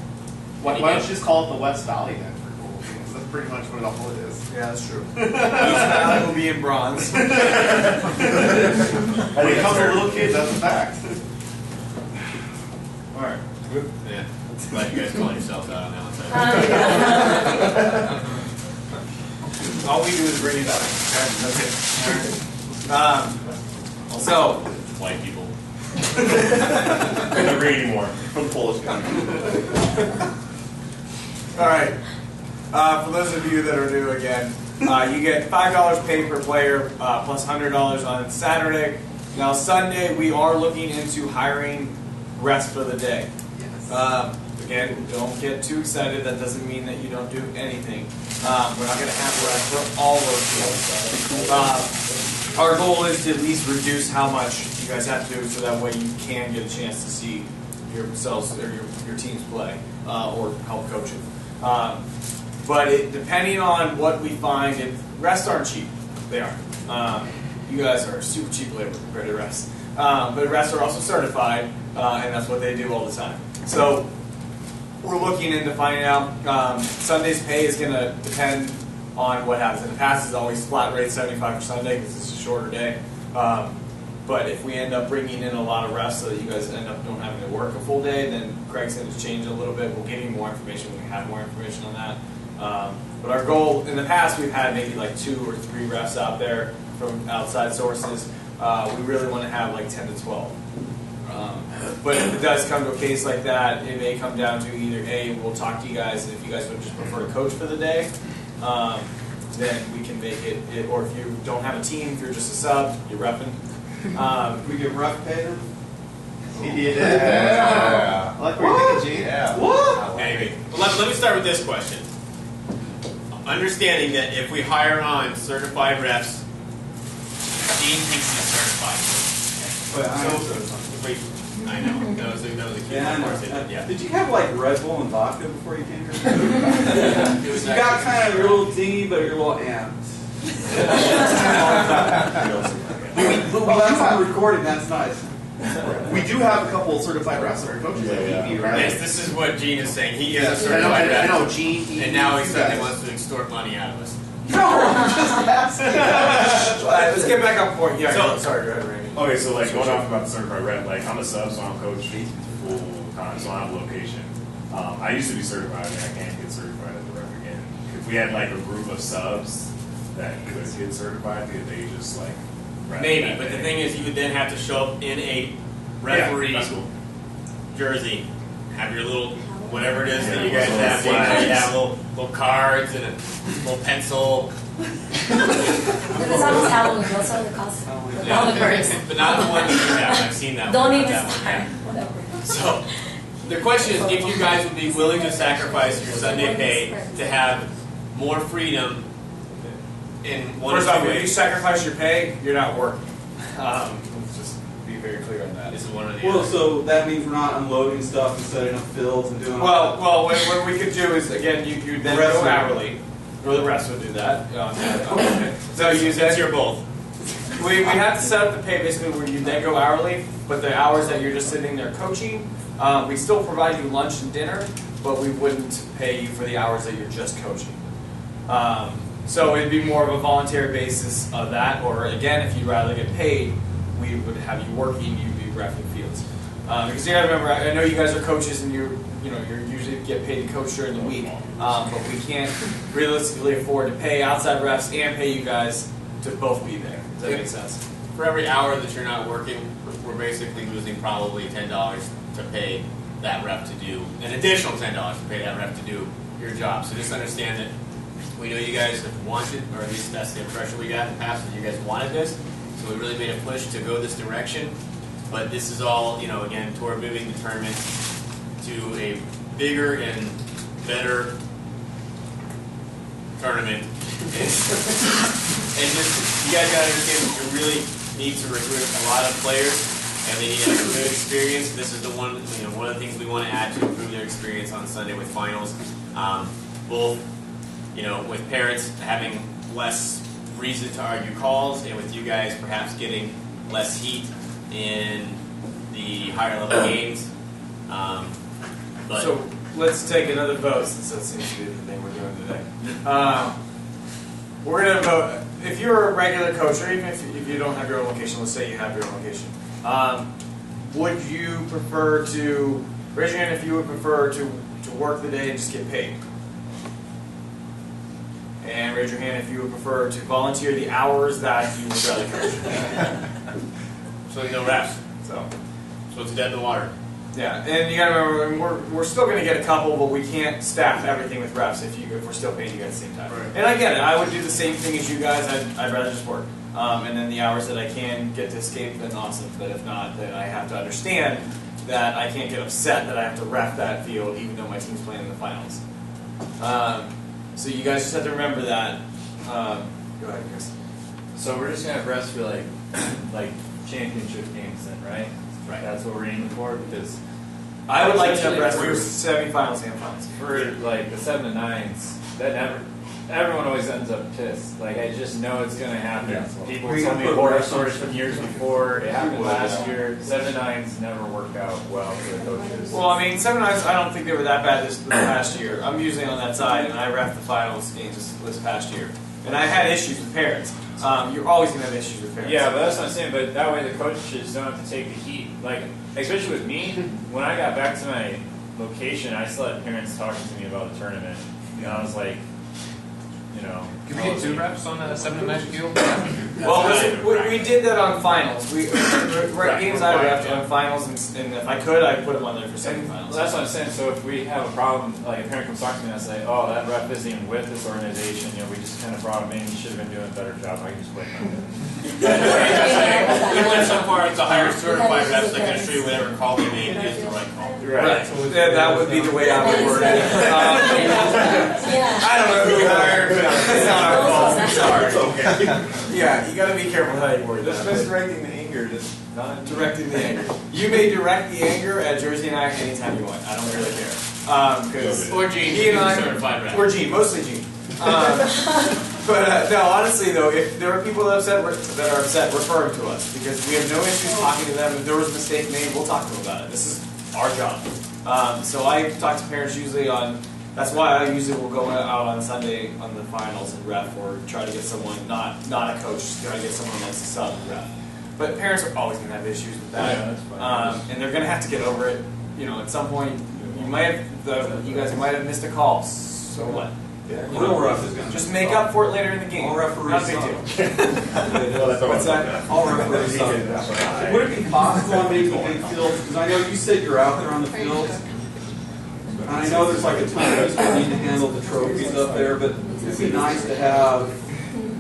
J: Why don't you just call it the West Valley then for gold? That's pretty much what all it is.
A: Yeah, that's true. East Valley will be in bronze.
J: When it comes to little kids, that's a fact.
A: Alright.
C: Yeah. Glad you guys call yourselves out on that one.
A: All we do is bring it up. That's it. So,
C: White people.
J: Couldn't agree anymore. From Polish guy.
A: all right. For those of you that are new again, you get $5 paid per player plus $100 on Saturday. Now Sunday we are looking into hiring refs for the day. Again, don't get too excited. That doesn't mean that you don't do anything. We're not going to have refs for all of you. Our goal is to at least reduce how much you guys have to do, so that way you can get a chance to see yourselves or your teams play or help coach it. But depending on what we find, refs aren't cheap. They are. You guys are super cheap labor compared to refs. But refs are also certified, and that's what they do all the time. So we're looking into finding out. Sunday's pay is going to depend on what happens. In the past, it's always flat rate 75 for Sunday because it's a shorter day. But if we end up bringing in a lot of refs so that you guys end up don't having to work a full day, then Craig's going to change a little bit. We'll give you more information when we have more information on that. But our goal, in the past, we've had maybe like 2 or 3 refs out there from outside sources. We really want to have like 10 to 12. But if it does come to a case like that, it may come down to either A, we'll talk to you guys, and if you guys would just prefer to coach for the day, then we can make it, or if you don't have a team, if you're just a sub, you're repping.
J: We get rough pay them?
D: Yeah.
J: I like where you're thinking, Gene.
D: Yeah.
J: What?
C: Anyway, let me start with this question. Understanding that if we hire on certified refs, Dean thinks he's certified.
K: But I am
C: So-
K: certified.
C: Wait, I know. That was a key.
K: Yeah, I
C: Of
K: know.
C: course it did, yeah.
K: Did you have like Red Bull and vodka before you came here?
C: It was
K: You got
C: actually-
K: kind of a little dingy, but you're a little amped. Well, that's on recording. That's nice.
J: We do have a couple of certified refs that are coaches at VP, right?
C: Yes, this is what Gene is saying. He is a
J: I
C: certified
J: know, I
C: rep.
J: know, Gene.
C: And now he suddenly wants to extort money out of us.
J: No, I'm just asking.
A: Let's get back on point. Yeah,
C: So-
A: sorry, go ahead, Randy.
I: Okay, so like going off about the certified rep, like I'm a sub, so I don't coach full time, so I don't have location. I used to be certified, I can't get certified as a rep again. If we had like a group of subs that could get certified, could they just like rep
C: Maybe,
I: that
C: but the
I: day?
C: thing is, you would then have to show up in a referee
I: Yeah, that's cool.
C: jersey, have your little whatever it is that you
I: Yeah,
C: guys
I: little
C: have. You
I: flags.
C: have little cards and a little pencil.
B: This sounds Halloween, those are the costumes. The Halloween.
C: But not the one that you have. I've seen that
B: Don't
C: one.
B: even
C: not that
B: start,
C: one.
B: whatever.
C: So, the question is if you guys would be willing to sacrifice your Sunday pay to have more freedom in one
A: First
C: or
A: off,
C: two
A: if you
C: ways.
A: sacrifice your pay, you're not working. Let's just be very clear on that.
C: This is one or the
K: Well,
C: other.
K: so that means we're not unloading stuff and setting up fields and doing all
A: Well, what we could do is, again, you then
K: The rest
A: go
K: would-
A: hourly, or the rest would do that. Okay. So you
C: Since
A: then,
C: you're both.
A: we have to set up the pay basically where you then go hourly, but the hours that you're just sitting there coaching, we still provide you lunch and dinner, but we wouldn't pay you for the hours that you're just coaching. So it'd be more of a voluntary basis of that, or again, if you'd rather get paid, we would have you working, you'd be repping fields. Because you gotta remember, I know you guys are coaches and you're usually get paid to coach during the week, but we can't realistically afford to pay outside refs and pay you guys to both be there. Does that make sense?
C: For every hour that you're not working, we're basically losing probably $10 to pay that rep to do, an additional $10 to pay that rep to do your job. So just understand that we know you guys have wanted, or at least that's the impression we got in the past, that you guys wanted this. So we really made a push to go this direction. But this is all, again, toward moving the tournament to a bigger and better tournament. And just, you guys gotta understand that you really need to recruit a lot of players, and they need to have a good experience. This is the one, one of the things we want to add to improve their experience on Sunday with finals. Both, with parents having less reason to argue calls, and with you guys perhaps getting less heat in the higher level games. But
A: So let's take another vote, since that seems to be the thing we're doing today. We're going to vote. If you're a regular coach, or even if you don't have your own location, let's say you have your own location, would you prefer to, raise your hand if you would prefer to work the day and just get paid? And raise your hand if you would prefer to volunteer the hours that you would rather coach.
C: so no refs.
A: So
C: it's dead in the water.
A: yeah, and you gotta remember, we're still gonna get a couple, but we can't staff everything with refs if we're still paying you guys at the same time.
C: Right.
A: And I get it. I would do the same thing as you guys. I'd rather just work. And then the hours that I can get to escape, then awesome. But if not, then I have to understand that I can't get upset that I have to ref that field, even though my team's playing in the finals. So you guys just have to remember that. Go ahead, Chris.
E: So we're just gonna have refs for like championship games then, right?
C: Right.
E: That's what we're aiming for, because
A: I would like to have
E: Especially
A: refs for
E: for-
A: semifinals and finals.
E: for like the 7 to 9s, that everyone always ends up pissed. Like I just know it's gonna happen.
I: Yeah.
E: People
K: Were you
E: told
K: gonna
E: me
K: put
E: horror
K: refs on-
E: stories from years before. It happened
K: would,
E: last
K: yeah.
E: year. 7 to 9s never work out well for the coaches.
A: Well, I mean, 7 nights, I don't think they were that bad this past year. I'm usually on that side, and I ref the finals games this past year. And I had issues with parents. You're always going to have issues with parents.
E: Yeah, but that's what I'm saying. But that way the coaches don't have to take the heat. Like, especially with me, when I got back to my location, I still had parents talking to me about the tournament. And I was like,
G: Can we get 2 reps on a 7 to 9 field?
A: Well, listen, we did that on finals. We
E: Right,
A: games
E: we're
A: I
E: fine,
A: refed
E: yeah.
A: on finals, and if I could, I'd put them on there for
E: Well,
A: semifinals.
E: that's what I'm saying. So if we have a problem, like a parent comes talk to me and I say, "Oh, that rep isn't even with this organization. We just kind of brought him in. He should have been doing a better job." I can just blame him.
C: We went so far as to hire certified reps that can assure you whatever call they made is the right call.
A: Right. Yeah, that would be the way I would word it.
B: Yeah.
A: I don't know who we hired, but it's not our fault. I'm sorry.
I: It's okay.
A: Yeah, you got to be careful how you word
E: Just
A: that.
E: misdirecting the anger, just not
A: Directing the anger. You may direct the anger at Jersey and I anytime you want. I don't really care. Because
C: Or Gene,
A: he and I,
C: certified rep.
A: or Gene, mostly Gene. But no, honestly though, if there are people that are upset, refer them to us because we have no issues talking to them. If there was a mistake made, we'll talk to them about it. This is our job. So I talk to parents usually on. That's why I usually will go out on Sunday on the finals and ref, or try to get someone not a coach, try to get someone that's a sub and ref. But parents are always going to have issues with that,
E: Yeah, that's fine.
A: and they're going to have to get over it. You know, at some point, you guys might have missed a call. So what?
K: Real ref is going to
A: Just make up for it later in the game.
K: All referees
A: Not a big deal.
K: What's
A: that?
K: All referees suck. Would it be possible on maybe big fields? Because I know you said you're out there on the fields. And I know there's like a ton of people need to handle the trophies up there, but it'd be nice to have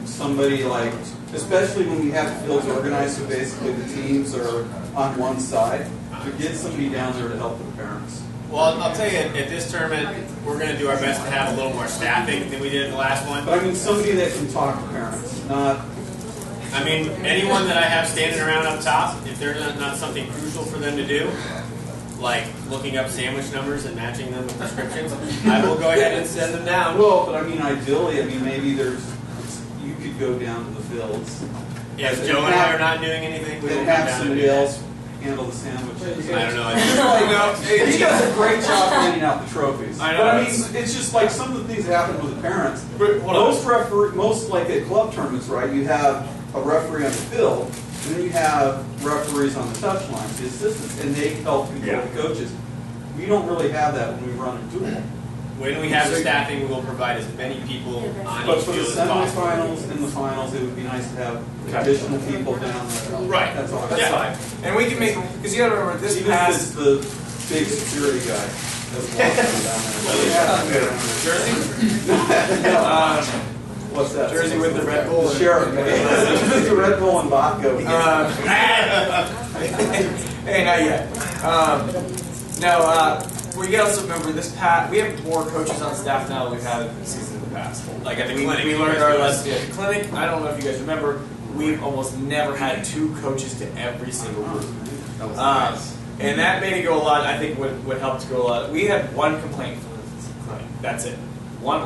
K: somebody like, especially when we have the fields organized, so basically the teams are on one side, to get somebody down there to help the parents.
C: Well, I'll tell you, at this tournament, we're going to do our best to have a little more staffing than we did at the last one.
K: But I mean, somebody that can talk to parents, not.
C: I mean, anyone that I have standing around up top, if there's not something crucial for them to do, like looking up sandwich numbers and matching them with prescriptions, I will go ahead and send them down.
K: Well, but I mean, ideally, I mean, maybe you could go down to the fields.
C: Yeah, if Joe and I are not doing anything, we will
K: and
C: come
K: have
C: down
K: somebody
C: and do
K: else handle the sandwiches.
C: I don't know.
K: He does a great job handing out the trophies.
A: I know.
K: But I mean, it's just like some of the things that happen with the parents. Most like at club tournaments, right? You have a referee on the field, and then you have referees on the touchline, the assistants, and they help control the coaches. We don't really have that when we run a duel.
C: When we have the staffing, we will provide as many people on
K: But
C: each
K: for the
C: field as possible.
K: semifinals and the finals, it would be nice to have additional people down there.
C: Right.
K: That's all.
A: That's fine. And we can make, because you got to remember, this
K: Even if
A: past.
K: it's the big security guy that's walking down there.
A: Jersey?
K: What's that?
A: Jersey with the Red Bull.
K: The sheriff. The Red Bull and vodka.
A: Hey, not yet. We also remember this we have more coaches on staff now than we've had in the season in the past.
C: Like at the
A: we
C: clinic.
A: learned our lesson at the clinic. I don't know if you guys remember, we've almost never had 2 coaches to every single group. And that made it go a lot. I think would help to go a lot. We had 1 complaint from the clinic. That's it. One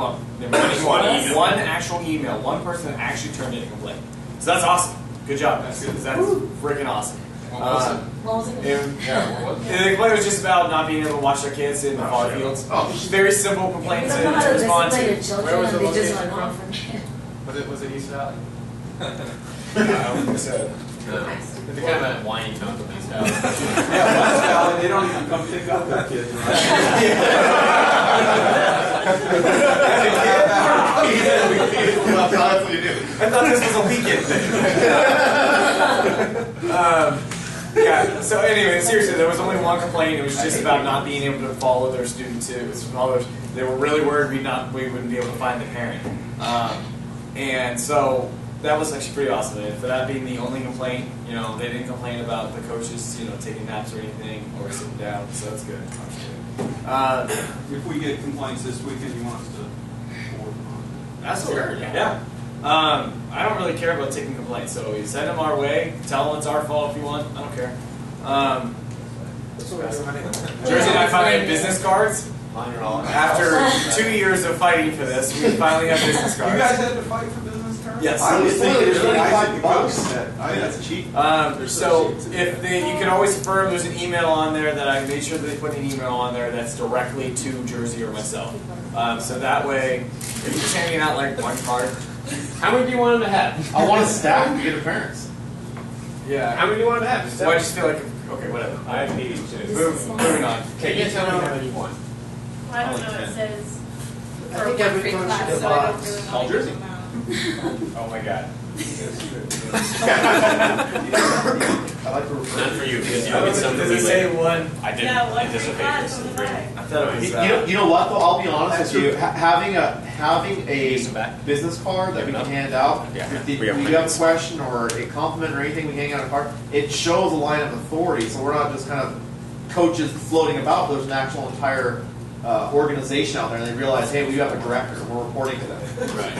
A: actual email. One person that actually turned in a complaint. So that's awesome. Good job, guys. That's freaking awesome.
B: What was it?
A: The complaint was just about not being able to watch their kids in the ball fields. Very simple complaints
B: I don't know how to
A: respond
B: discipline
A: to.
B: your
A: Where was the
B: children, they just
A: location
B: went
A: from?
B: off.
C: Was it East Valley?
A: I don't think so.
C: It's kind of that whiny tone from East Valley.
K: Yeah, West Valley, they don't even come pick up their kids.
A: I thought this was a weekend thing. Yeah, so anyway, seriously, there was only 1 complaint. It was just about not being able to follow their students. It was from others. They were really worried we wouldn't be able to find the parent. And so that was actually pretty awesome. And for that being the only complaint, they didn't complain about the coaches, taking naps or anything or sitting down. So that's good.
K: If we get complaints this weekend, you want us to forward them on?
A: That's sure. Yeah. I don't really care about taking complaints, so you send them our way. Tell them it's our fault if you want. I don't care. Jersey and I finally have business cards. After 2 years of fighting for this, we finally have business cards.
K: You guys had to fight for business cards?
A: Yes.
K: I was thinking it was
J: Really
K: nice
J: $5
K: if the coach said. That's cheap.
A: So if you can always affirm, there's an email on there that I made sure that they put an email on there that's directly to Jersey or myself. So that way, if you're just handing out like 1 card.
C: How many do you want them to have?
J: I want a staff to get a parents.
A: Yeah.
C: How many do you want them to have? Just
A: Well, I just feel like, okay, whatever.
E: I have 82.
A: Moving on.
C: Okay, you tell me how many you want.
L: I don't know, it says
J: I
L: for
J: think
L: one
J: every
L: free
J: coach
L: class,
J: should
L: so I
J: have
L: don't really know.
C: Call Jersey.
A: Oh my god.
J: I like to refer.
C: Not for you, because you'll get some
A: Does
C: to
A: it
C: me
A: say
C: later.
A: 1?
C: I didn't
L: Yeah, one free
C: anticipate
L: class
C: this.
L: on the back.
A: I thought it was.
J: You know what though? I'll be honest with you. Having a
C: Some back.
J: business card that we can hand out.
C: Yeah.
J: If
C: We got
J: you have a question or a compliment or anything, we hang out a card. It shows a line of authority, so we're not just kind of coaches floating about. There's an actual entire organization out there, and they realize, hey, we have a director. We're reporting to them.
C: Right.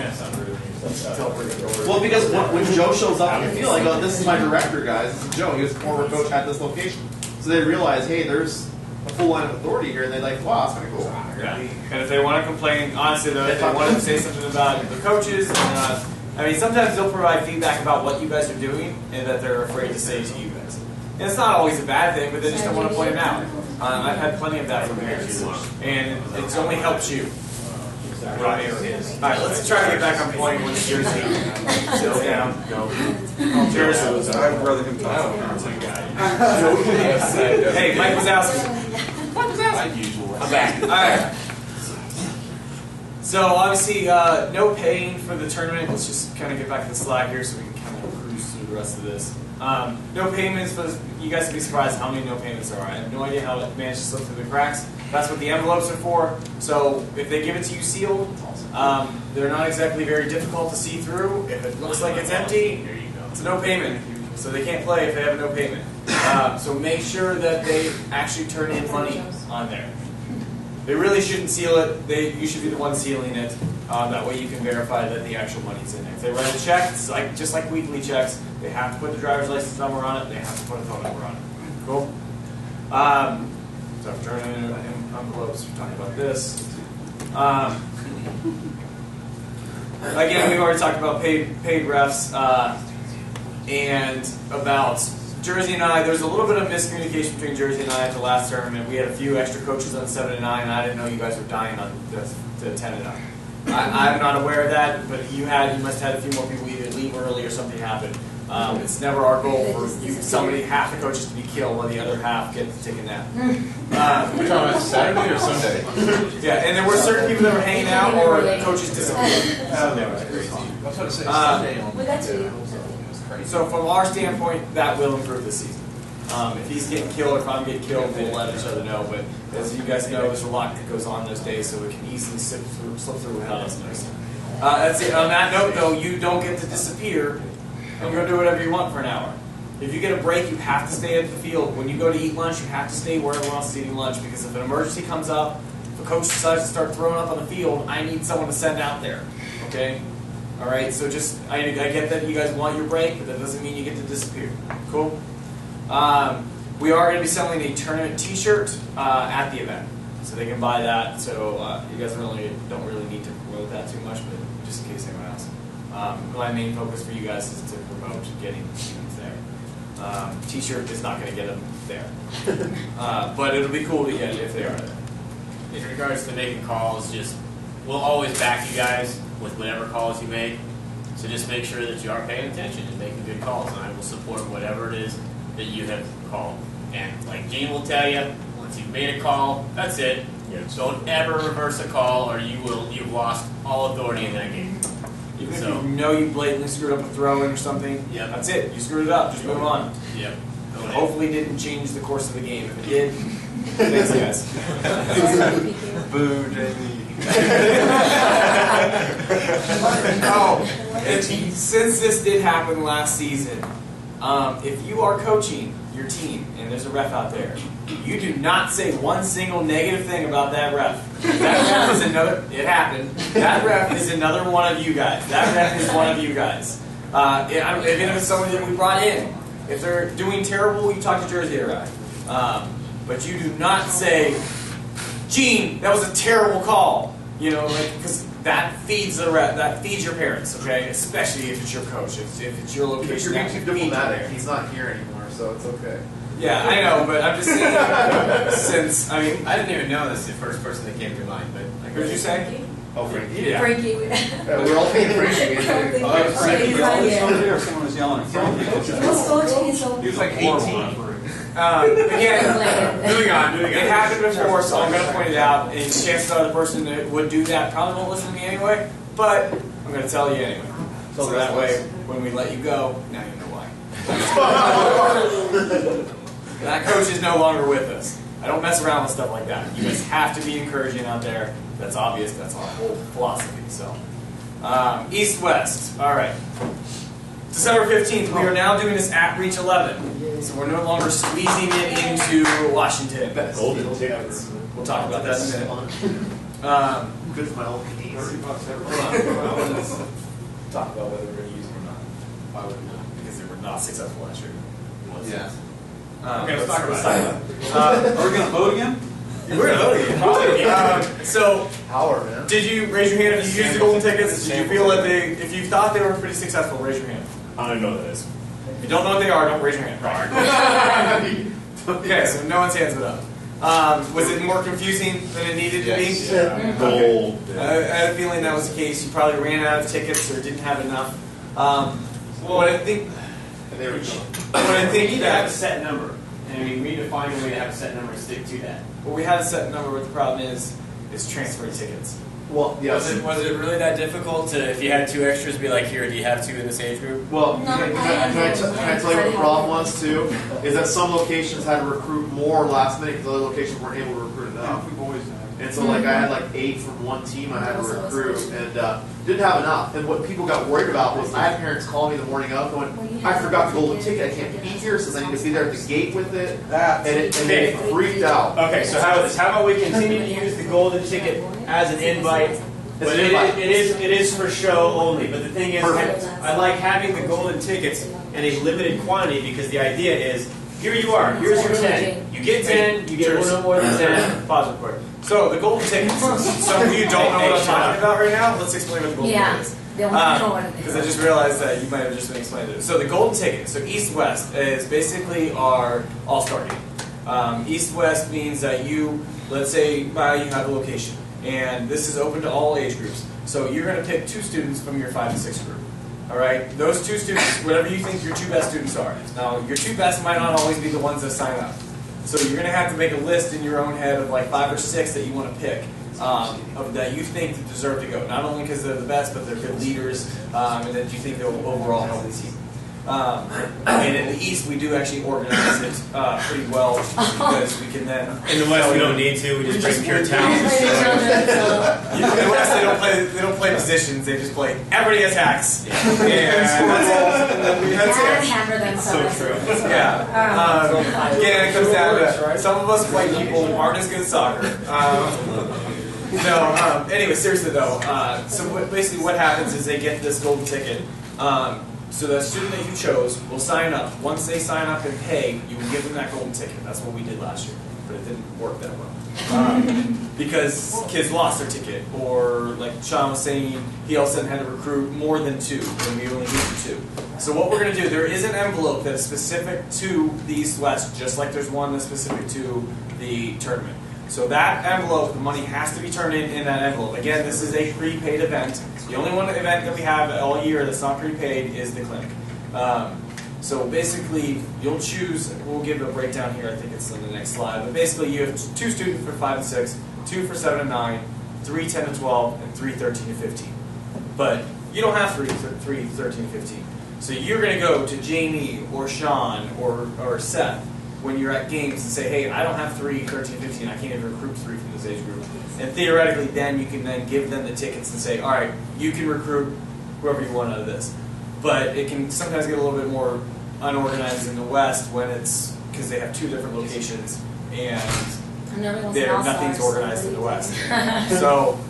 J: Well, because when Joe shows up in the field, I go, this is my director, guys. This is Joe. He was a former coach at this location. So they realize, hey, there's a full line of authority here, and they're like, wow, that's kind of cool.
A: Yeah. And if they want to complain, honestly though, if they want to say something about the coaches, I mean, sometimes they'll provide feedback about what you guys are doing and that they're afraid to say to you guys. And it's not always a bad thing, but they just don't want to point it out. I've had plenty of that from parents, and it's only helped you. Right. Alright, let's try to get back on point with Jersey. Sit down. Go. Jersey.
K: I'd rather him talk.
A: Hey, Mike Wazowski. I'm back. Alright. So obviously, no paying for the tournament. Let's just kind of get back to the slide here so we can kind of cruise through the rest of this. No payments for this. You guys will be surprised how many no payments there are. I have no idea how it managed to slip through the cracks. That's what the envelopes are for. So if they give it to you sealed, they're not exactly very difficult to see through. If it looks like it's empty, it's a no payment. So they can't play if they have a no payment. So make sure that they actually turn in money on there. They really shouldn't seal it. You should be the one sealing it. That way you can verify that the actual money's in there. If they write a check, it's just like weekly checks. They have to put the driver's license number on it. They have to put a phone number on it. Cool? So if turning in envelopes, we're talking about this. Again, we've already talked about paid refs and about Jersey and I. There's a little bit of miscommunication between Jersey and I at the last tournament. We had a few extra coaches on 7 and 9, and I didn't know you guys were dying on to 10 and 9. I'm not aware of that, but you must have had a few more people either leave early or something happened. It's never our goal for half the coaches to be killed while the other half get to take a nap.
D: We're talking about Saturday or Sunday?
A: Yeah, and there were certain people that were hanging out or coaches disappeared.
D: Sunday was crazy. I was going to say Sunday on
B: Well, that's it.
A: So from our standpoint, that will improve this season. If he's getting killed or if I'm getting killed, we'll let each other know. But as you guys know, there's a lot that goes on those days, so it can easily slip through without us noticing. That's it. On that note, though, you don't get to disappear and go do whatever you want for an hour. If you get a break, you have to stay at the field. When you go to eat lunch, you have to stay where everyone else is eating lunch, because if an emergency comes up, if a coach decides to start throwing up on the field, I need someone to send out there. Okay? All right. So I get that you guys want your break, but that doesn't mean you get to disappear. Cool. We are going to be selling a tournament T-shirt at the event, so they can buy that. So you guys don't really need to promote that too much, but just in case anyone else. My main focus for you guys is to promote getting students there. T-shirt is not going to get them there, but it'll be cool to get if they are there.
C: In regards to making calls, we'll always back you guys with whatever calls you make. So just make sure that you are paying attention and making good calls, and I will support whatever it is that you have called. And like Gene will tell you, once you've made a call, that's it. Don't ever reverse a call, or you've lost all authority in that game.
A: Even if you know you blatantly screwed up a throw-in or something, that's it. You screwed it up. Just move on.
C: Yep.
A: Hopefully, it didn't change the course of the game. If it did, thanks, guys.
D: Boo, Jamie.
A: Since this did happen last season, if you are coaching your team and there's a ref out there, you do not say one single negative thing about that ref. That ref is another. It happened. That ref is another one of you guys. That ref is one of you guys. Even if it's someone that we brought in, if they're doing terrible, you talk to Jersey about it. But you do not say, "Gene, that was a terrible call." Because that feeds the ref. That feeds your parents. Okay, especially if it's your coach. If it's your location.
J: You're being too diplomatic. He's not here anymore, so it's okay.
A: Yeah, I know, but I'm just saying. I
C: didn't even know that's the first person that came to mind. But
A: who did you say?
J: Oh, Frankie.
A: Yeah.
B: Frankie.
J: We're all paying Frankie.
K: Frankie yelling at somebody, or someone was yelling at Frankie?
B: He was coaching, so
G: He was like 18.
A: Again, moving on. It happened before, so I'm going to point it out. And chances are the person that would do that probably won't listen to me anyway, but I'm going to tell you anyway. So that way, when we let you go, now you know why. That coach is no longer with us. I don't mess around with stuff like that. You guys have to be encouraging out there. That's obvious. That's our whole philosophy. So, East-West. All right. December 15th, we are now doing this at Reach 11. So we're no longer squeezing it into Washington.
E: Golden tickets.
A: We'll talk about that in a minute.
J: Good for my old knees.
A: Talk about whether we're going to use them or not. Why would we not? Because they were not successful last year.
D: Yeah.
C: Okay, let's talk about it.
K: Are we going to vote again?
A: We're gonna vote again. So,
F: Power, man.
A: did you raise your hand if you used the golden tickets? Did you feel that if you thought they were pretty successful, raise your hand.
I: I don't even know what that is.
A: If you don't know what they are, don't raise your hand. Okay, so no one's hands went up. Was it more confusing than it needed to be?
I: Yeah. Gold.
A: I had a feeling that was the case. You probably ran out of tickets or didn't have enough. What I think,
J: There we go.
C: We need to have a set number. And we need to find a way to have a set number and stick to that.
A: well, we had a set number. What the problem is transfer tickets.
J: Well, yes.
C: Was it really that difficult to, if you had 2 extras, be like, here, do you have 2 in this age group?
J: Well,
B: No,
J: can I tell you what the problem was too? Is that some locations had to recruit more last minute because other locations weren't able to recruit enough.
K: We've always done.
J: And so like I had like 8 from one team I had to recruit and didn't have enough. And what people got worried about was I had parents call me the morning of going, I forgot the golden ticket, I can't be here, so I need to be there at the gate with it. And they freaked out.
C: Okay, so how about this? How about we continue to use the golden ticket as an invite? But it is for show only. But the thing is, I like having the golden tickets in a limited quantity because the idea is, here you are, here's your 10. You get 10, you get no more than 10. Pause report.
A: So the golden tickets. Some of you don't know what I'm talking about right now. Let's explain what the golden ticket is.
B: They want to know what it
A: Because I
B: is.
A: just realized that you might have just been explaining it. So the golden ticket, so East-West is basically our all-star game. East-West means that you, let's say you have a location, and this is open to all age groups. So you're going to pick 2 students from your 5 and 6 group. All right, those 2 students, whatever you think your 2 best students are. Now, your 2 best might not always be the ones that sign up. So you're going to have to make a list in your own head of like 5 or 6 that you want to pick. Of that you think deserve to go, not only because they're the best, but they're good leaders, and that you think they'll overall help the team. And in the East, we do actually organize it pretty well because we can then.
C: In the West, we don't need to. We just bring pure talent.
A: In the West, they don't play positions. They just play everybody attacks. And that's it.
B: Hammer them
C: So true.
A: Yeah. Again, it comes down to some of us white people aren't as good at soccer. Anyway, seriously though, basically what happens is they get this golden ticket. So the student that you chose will sign up. Once they sign up and pay, you will give them that golden ticket. That's what we did last year, but it didn't work that well. Because kids lost their ticket, or like Sean was saying, he all of a sudden had to recruit more than 2, and we only needed 2. So what we're going to do, there is an envelope that is specific to the East-West, just like there's one that's specific to the tournament. So that envelope, the money has to be turned in that envelope. Again, this is a prepaid event. The only one event that we have all year that's not prepaid is the clinic. So basically, you'll choose, we'll give a breakdown here, I think it's on the next slide, but basically you have 2 students for 5 and 6, 2 for 7 and 9, 3 10 and 12, and 3 13 and 15. But you don't have 3 13 and 15. So you're going to go to Jamie or Sean or Seth when you're at games and say, hey, I don't have 3 13 15, I can't even recruit 3 from this age group. And theoretically, then you can then give them the tickets and say, all right, you can recruit whoever you want out of this. But it can sometimes get a little bit more unorganized in the West when it's because they have 2 different locations and nothing's organized in the West. So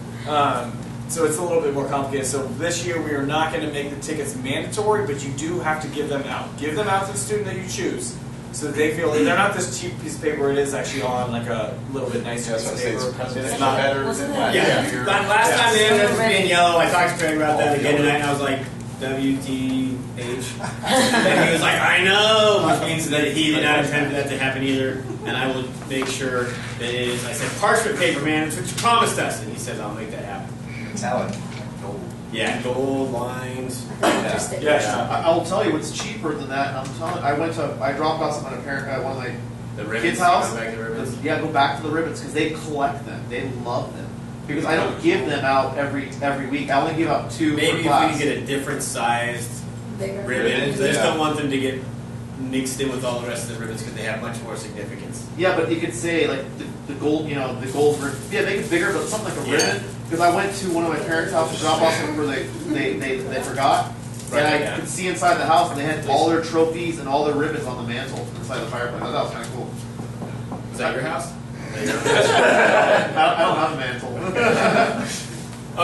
A: it's a little bit more complicated. So this year we are not going to make the tickets mandatory, but you do have to give them out. Give them out to the student that you choose, so that they feel they're not this cheap piece of paper. It is actually on like a little bit nicer piece of paper. It's not better than
C: Yeah. Last time they ended up being yellow, I talked to Craig about that again tonight, and I was like, WTH. And he was like, I know, which means that he did not intend for that to happen either, and I will make sure that it is. I said, parchment paper, man, that's what you promised us. And he says, I'll make that happen.
D: Metallic. Gold.
C: Yeah, gold lines.
J: I'll tell you what's cheaper than that. I dropped off something at a parent, one of my kids' house. Yeah, go back to the ribbons because they collect them. They love them. Because I don't give them out every week. I only give out 2
C: Maybe
J: per class.
C: if we can get a different sized
B: Bigger.
C: ribbon. I just don't want them to get mixed in with all the rest of the ribbons because they have much more significance.
J: Yeah, but you could say like the gold, the gold ribbon. Yeah, make it bigger, but something like a ribbon. Because I went to one of my parents' house to drop off something where they forgot, and I could see inside the house, and they had all their trophies and all their ribbons on the mantle inside the fireplace. I thought that was kind of cool.
C: Is that your house?
J: I don't have a mantle.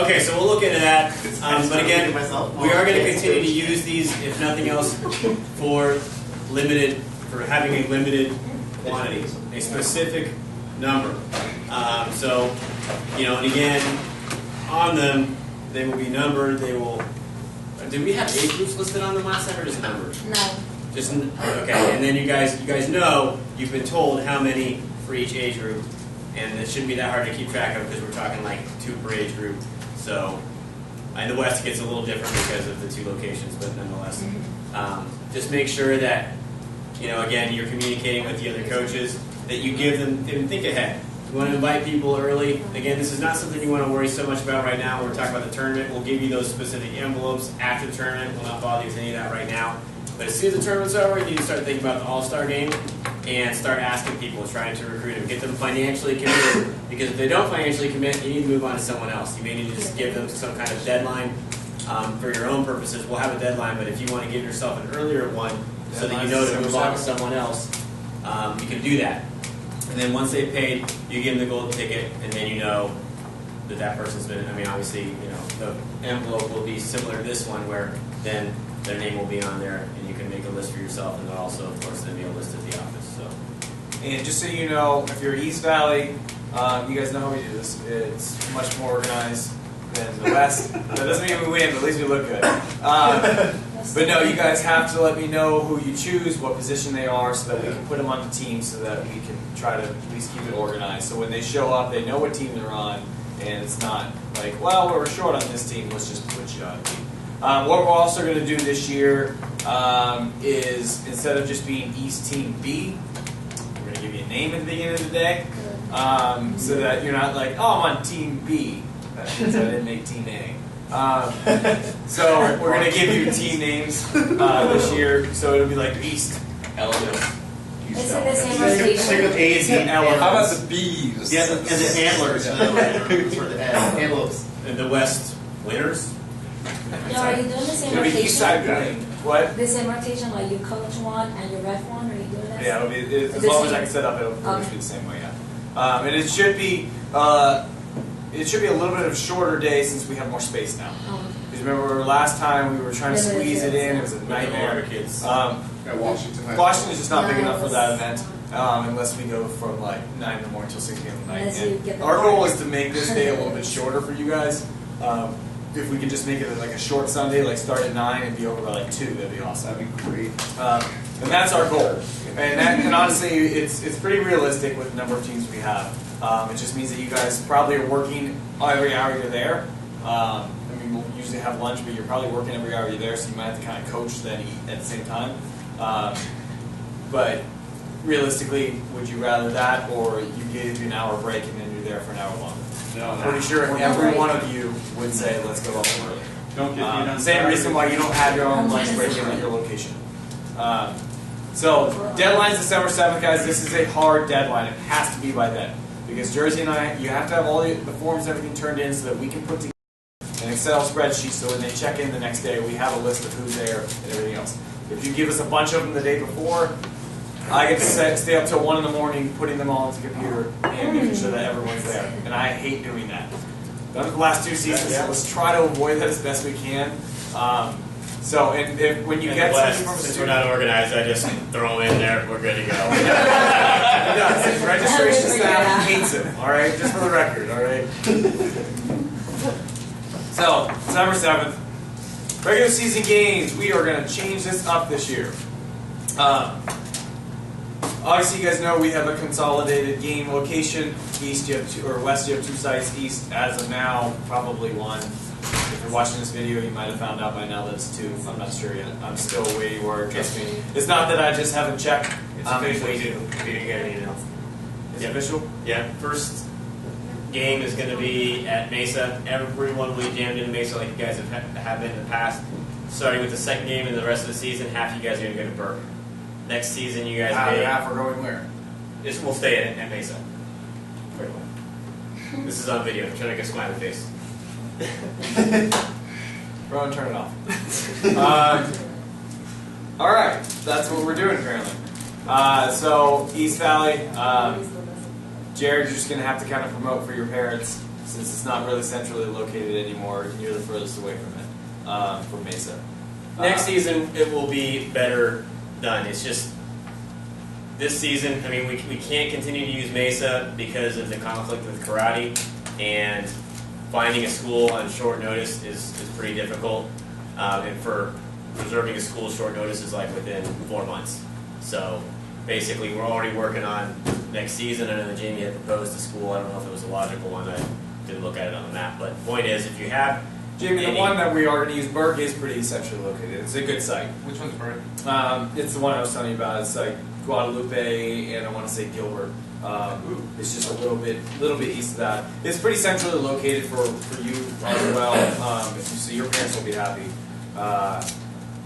C: Okay, so we'll look into that. But again, we are going to continue to use these, if nothing else, for limited for having a limited quantity, a specific number. So, you know, and again, on them, they will be numbered. They will. Did we have age groups listed on them last time, or just numbers?
B: No.
C: Just okay. And then you guys know you've been told how many for each age group, and it shouldn't be that hard to keep track of because we're talking like 2 per age group. So, in the West, it gets a little different because of the 2 locations, but nonetheless, just make sure that, you know, again, you're communicating with the other coaches, that you give them, and think ahead. You want to invite people early. Again, this is not something you want to worry so much about right now. We're talking about the tournament. We'll give you those specific envelopes after the tournament. We'll not bother you with any of that right now. But as soon as the tournament's over, you need to start thinking about the All-Star game and start asking people, trying to recruit them, get them financially committed. Because if they don't financially commit, you need to move on to someone else. You may need to just give them some kind of deadline for your own purposes. We'll have a deadline, but if you want to give yourself an earlier one so that you know to move on to someone else, you can do that. And then once they've paid, you give them the golden ticket, and then you know that that person's been, I mean, obviously, you know, the envelope will be similar to this one, where then their name will be on there, and you can make a list for yourself, and there'll also, of course, then be a list at the office. So.
A: And just so you know, if you're East Valley, you guys know how we do this. It's much more organized than the West. That doesn't mean we win, but at least we look good. But no, you guys have to let me know who you choose, what position they are, so that we can put them on the team, so that we can try to at least keep it organized. So when they show up, they know what team they're on, and it's not like, well, we're short on this team, let's just put you on a team. What we're also going to do this year is, instead of just being East Team B, we're going to give you a name at the beginning of the day, so that you're not like, oh, I'm on Team B. That means I didn't make Team A. So we're going to give you team names this year, so it'll be like East Elephants.
B: It's in the same rotation.
J: A's and elephants.
F: How about the bees?
J: Yeah, and the antlers. Antelopes.
C: And the West winners?
B: No, are you doing the same
A: It'll be East Side
B: rotation?
A: winning. What?
B: The same rotation, like you coach one and you ref one, are you doing that?
A: Yeah, it'll be, as
B: The
A: long as
B: same?
A: I can set up, it'll pretty much be the same way, yeah. And it should be a little bit of a shorter day since we have more space now. Because remember last time we were trying to squeeze it in, it was a nightmare.
C: Kids.
A: Washington's just not big enough for that event, unless we go from like 9 in the morning till 6 p.m. at night.
B: Unless you get the
A: Our goal
B: party.
A: is to make this day a little bit shorter for you guys. If we could just make it like a short Sunday, like start at 9 and be over by like 2, that'd be awesome.
J: That'd be great.
A: And that's our goal. And honestly, it's pretty realistic with the number of teams we have. It just means that you guys probably are working every hour you're there. I mean, we'll usually have lunch, but you're probably working every hour you're there, so you might have to kind of coach then eat at the same time. But realistically, would you rather that, or you give you an hour break and then you're there for an hour longer?
G: No,
A: I'm pretty sure every one of you would say, let's go up early.
K: Don't get beat on
A: Same
K: Saturday.
A: reason why you don't have your own lunch break in at your location. So, deadline's December 7th, guys. This is a hard deadline. It has to be by then. Because Jersey and I, you have to have all the forms and everything turned in so that we can put together an Excel spreadsheet so when they check in the next day, we have a list of who's there and everything else. If you give us a bunch of them the day before, I get to stay up till 1 in the morning putting them all into the computer and making sure that everyone's there. And I hate doing that. Done it the last 2 seasons, so let's try to avoid that as best we can. When you get something from a
C: Since we're
A: student,
C: not organized, I just throw them in there. We're good to go.
A: yeah, registration staff hates it. All right, just for the record. All right. So December 7th, regular season games. We are going to change this up this year. Obviously, you guys know we have a consolidated game location. East, you have 2, or West, you have 2 sites. East, as of now, probably 1. If you're watching this video, you might have found out by now that it's 2. I'm not sure yet. I'm still waiting word. Trust me. It's not that I just haven't checked.
C: It's officially due. If you didn't get an email.
A: It's official?
C: Yeah. First game is going to be at Mesa. Everyone will be jammed into Mesa like you guys have been in the past. Starting with the second game and the rest of the season, half you guys are going to go to Burke. Next season, you guys
A: Half are going where?
C: We'll stay at Mesa. This is on video. I'm trying to get a smiley face.
A: Rowan, turn it off. All right, that's what we're doing apparently. So East Valley, Jared, you're just gonna have to kind of promote for your parents since it's not really centrally located anymore, and you're the furthest away from it, from Mesa.
C: Next season, it will be better done. It's just this season, I mean, we can't continue to use Mesa because of the conflict with karate, and finding a school on short notice is pretty difficult. And for reserving a school short notice is like within 4 months. So basically, we're already working on next season. I know that Jamie had proposed a school. I don't know if it was a logical one. I didn't look at it on the map. But the point is, if you have
M: Jamie, the one that we are going to use, Burke, is pretty centrally located. It's a good site.
G: Which one's Burke?
M: It's the one I was telling you about. It's like Guadalupe and I want to say Gilbert. It's just a little bit east of that. It's pretty centrally located for you as well. So your parents will be happy.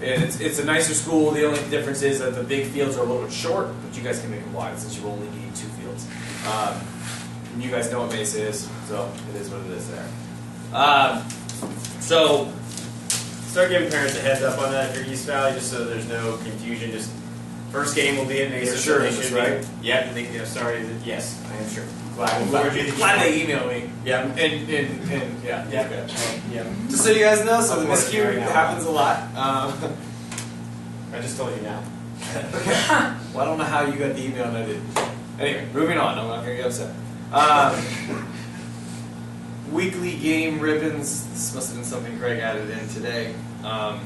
M: And it's a nicer school. The only difference is that the big fields are a little bit short, but you guys can make them wide since you only need 2 fields. And you guys know what Mesa is, so it is what it is there.
C: So start giving parents a heads up on that if you're East Valley, just so there's no confusion. Just first game will be at Mesa.
M: You're sure
C: they
M: of this,
C: should
M: right?
C: be. Yep. Sorry. Yes, I am sure.
M: Glad they emailed me.
C: Yeah.
M: And yeah.
C: Yeah. Yeah.
A: Just so you guys know, so the
C: Of course,
A: miscue
C: right now.
A: happens a lot.
C: I just told you now.
A: Well, I don't know how you got the email and I didn't. Anyway, moving on. I'm not going to get upset. Weekly game ribbons. This must have been something Greg added in today. I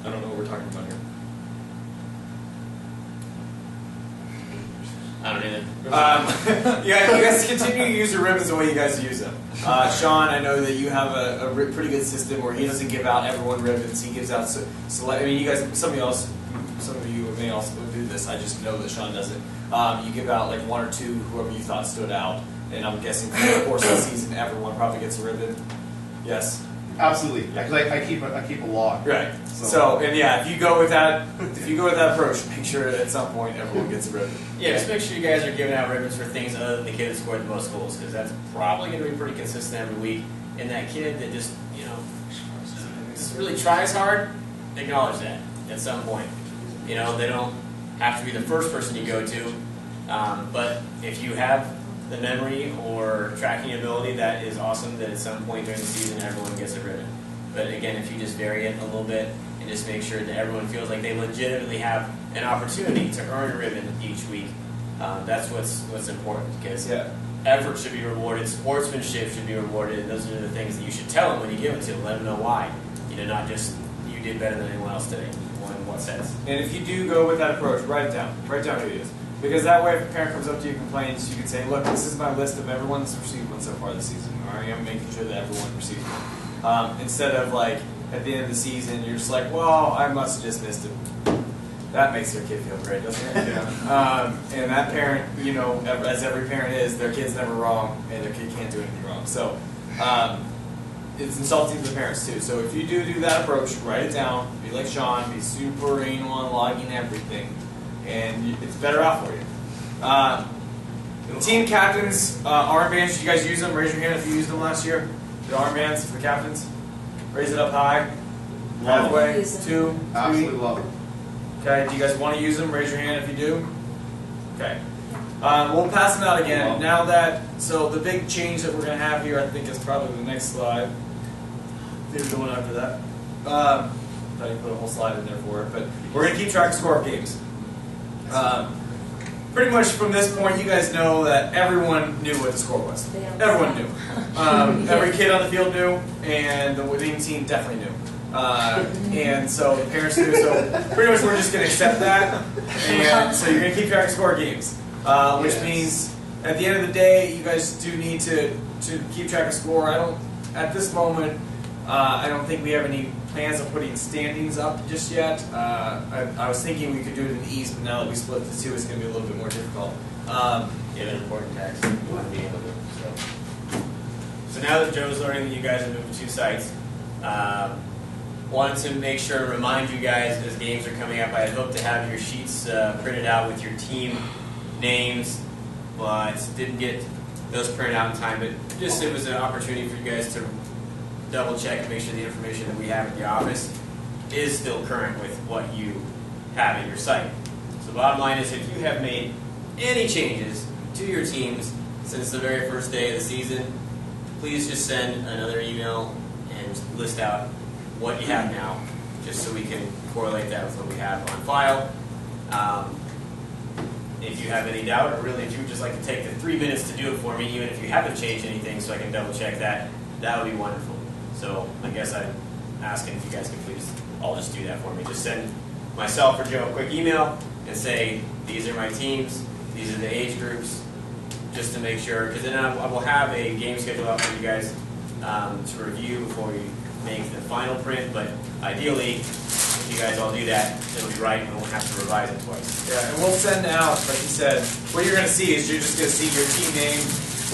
A: don't know what we're talking about here.
C: I don't either.
A: Yeah, you guys continue to use your ribbons the way you guys use them. Sean, I know that you have a pretty good system where he doesn't give out everyone ribbons. He gives out I mean, you guys, some of you may also do this. I just know that Sean does it. You give out like 1 or 2, whoever you thought stood out, and I'm guessing for the course of the season, everyone probably gets a ribbon. Yes.
J: Absolutely, because I keep a log.
A: Right. So and yeah, if you go with that approach, make sure at some point everyone gets a ribbon.
C: Yeah, just make sure you guys are giving out ribbons for things other than the kid that scored the most goals, because that's probably going to be pretty consistent every week. And that kid that just just really tries hard, acknowledge that at some point. They don't have to be the first person you go to, but if you have the memory or tracking ability, that is awesome that at some point during the season everyone gets a ribbon. But again, if you just vary it a little bit and just make sure that everyone feels like they legitimately have an opportunity to earn a ribbon each week, that's what's important, because effort should be rewarded, sportsmanship should be rewarded, and those are the things that you should tell them when you give it to them. Let them know why. Not just you did better than anyone else today. In what sense?
A: And if you do go with that approach, write it down. Write down who it is. Because that way, if a parent comes up to you and complains, you can say, look, this is my list of everyone that's received one so far this season. All right, I'm making sure that everyone receives one. Instead of like, at the end of the season, you're just like, well, I must have just missed it. That makes their kid feel great, doesn't it? Yeah. And that parent, as every parent is, their kid's never wrong, and their kid can't do anything wrong. So it's insulting to the parents too. So if you do that approach, write it down, be like Sean, be super anal on logging everything, and it's better off for you. Team captains, armbands, you guys use them? Raise your hand if you used them last year. The armbands for the captains. Raise it up high. Halfway, 2, 3.
J: Absolutely love it.
A: Okay, do you guys want to use them? Raise your hand if you do. Okay. We'll pass them out again. So the big change that we're going to have here, I think, is probably the next slide. Maybe the one after that. I didn't put a whole slide in there for it, but we're going to keep track of score of games. Pretty much from this point, you guys know that everyone knew what the score was. Everyone knew. Every kid on the field knew, and the winning team definitely knew. And so the parents knew. So pretty much we're just going to accept that. And so you're going to keep track of score of games, which means at the end of the day, you guys do need to keep track of score. At this moment, I don't think we have any plans of putting standings up just yet. I was thinking we could do it in the East, but now that we split the two, it's going to be a little bit more difficult.
C: An important tax. You want to be able to. So now that Joe's learning that you guys have moved to 2 sites, wanted to make sure to remind you guys as games are coming up. I had hoped to have your sheets printed out with your team names, but didn't get those printed out in time. But just it was an opportunity for you guys to double check and make sure the information that we have at the office is still current with what you have at your site. So the bottom line is, if you have made any changes to your teams since the very first day of the season, please just send another email and list out what you have now, just so we can correlate that with what we have on file. if you have any doubt, or really if you would just like to take the 3 minutes to do it for me, even if you haven't changed anything, so I can double check that, that would be wonderful. So I guess I'm asking if you guys can please all just do that for me. Just send myself or Joe a quick email and say, these are my teams, these are the age groups, just to make sure, because then I will have a game schedule out for you guys to review before we make the final print, but ideally, if you guys all do that, it'll be right and we won't have to revise it twice.
M: Yeah, and we'll send out, like you said, what you're going to see is you're just going to see your team name,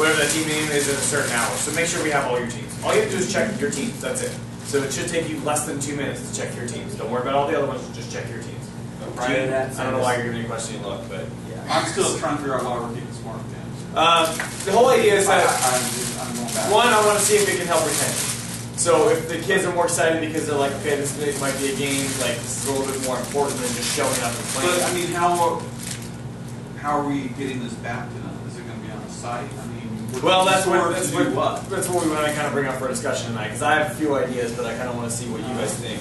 M: whatever that team name is in a certain hour. So make sure we have all your teams. All you have to do is check your teams, that's it. So it should take you less than 2 minutes to check your teams. Don't worry about all the other ones, just check your teams.
C: Prior to that,
M: I don't know why you're giving me a question look, but yeah.
K: I'm still trying to figure out why we're keeping smart games.
M: The whole idea is that,
K: I'm going back.
M: one, I want to see if it can help retention. So if the kids are more excited because they're like, okay, this might be a game, like this is a little bit more important than just showing up and playing.
K: But I mean, how are we getting this back to them? Is it going to be on the site? I mean,
M: Well, that's what we want to kind of bring up for discussion tonight, because I have a few ideas, but I kind of want to see what you guys think.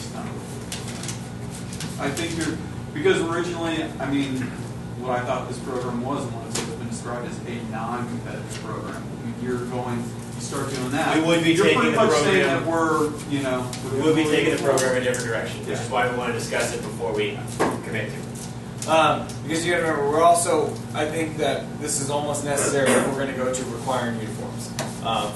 K: I think because originally, I mean, what I thought this program was it's been described as a non-competitive program. I mean, you start doing that.
C: We would be
K: you're
C: taking
K: pretty
C: the
K: much saying
C: program.
K: that we're, you know,
C: We will be taking the program in a different direction, which is why we want to discuss it before we commit to it.
M: Because you got to remember, we're also, I think that this is almost necessary if we're going to go to requiring uniforms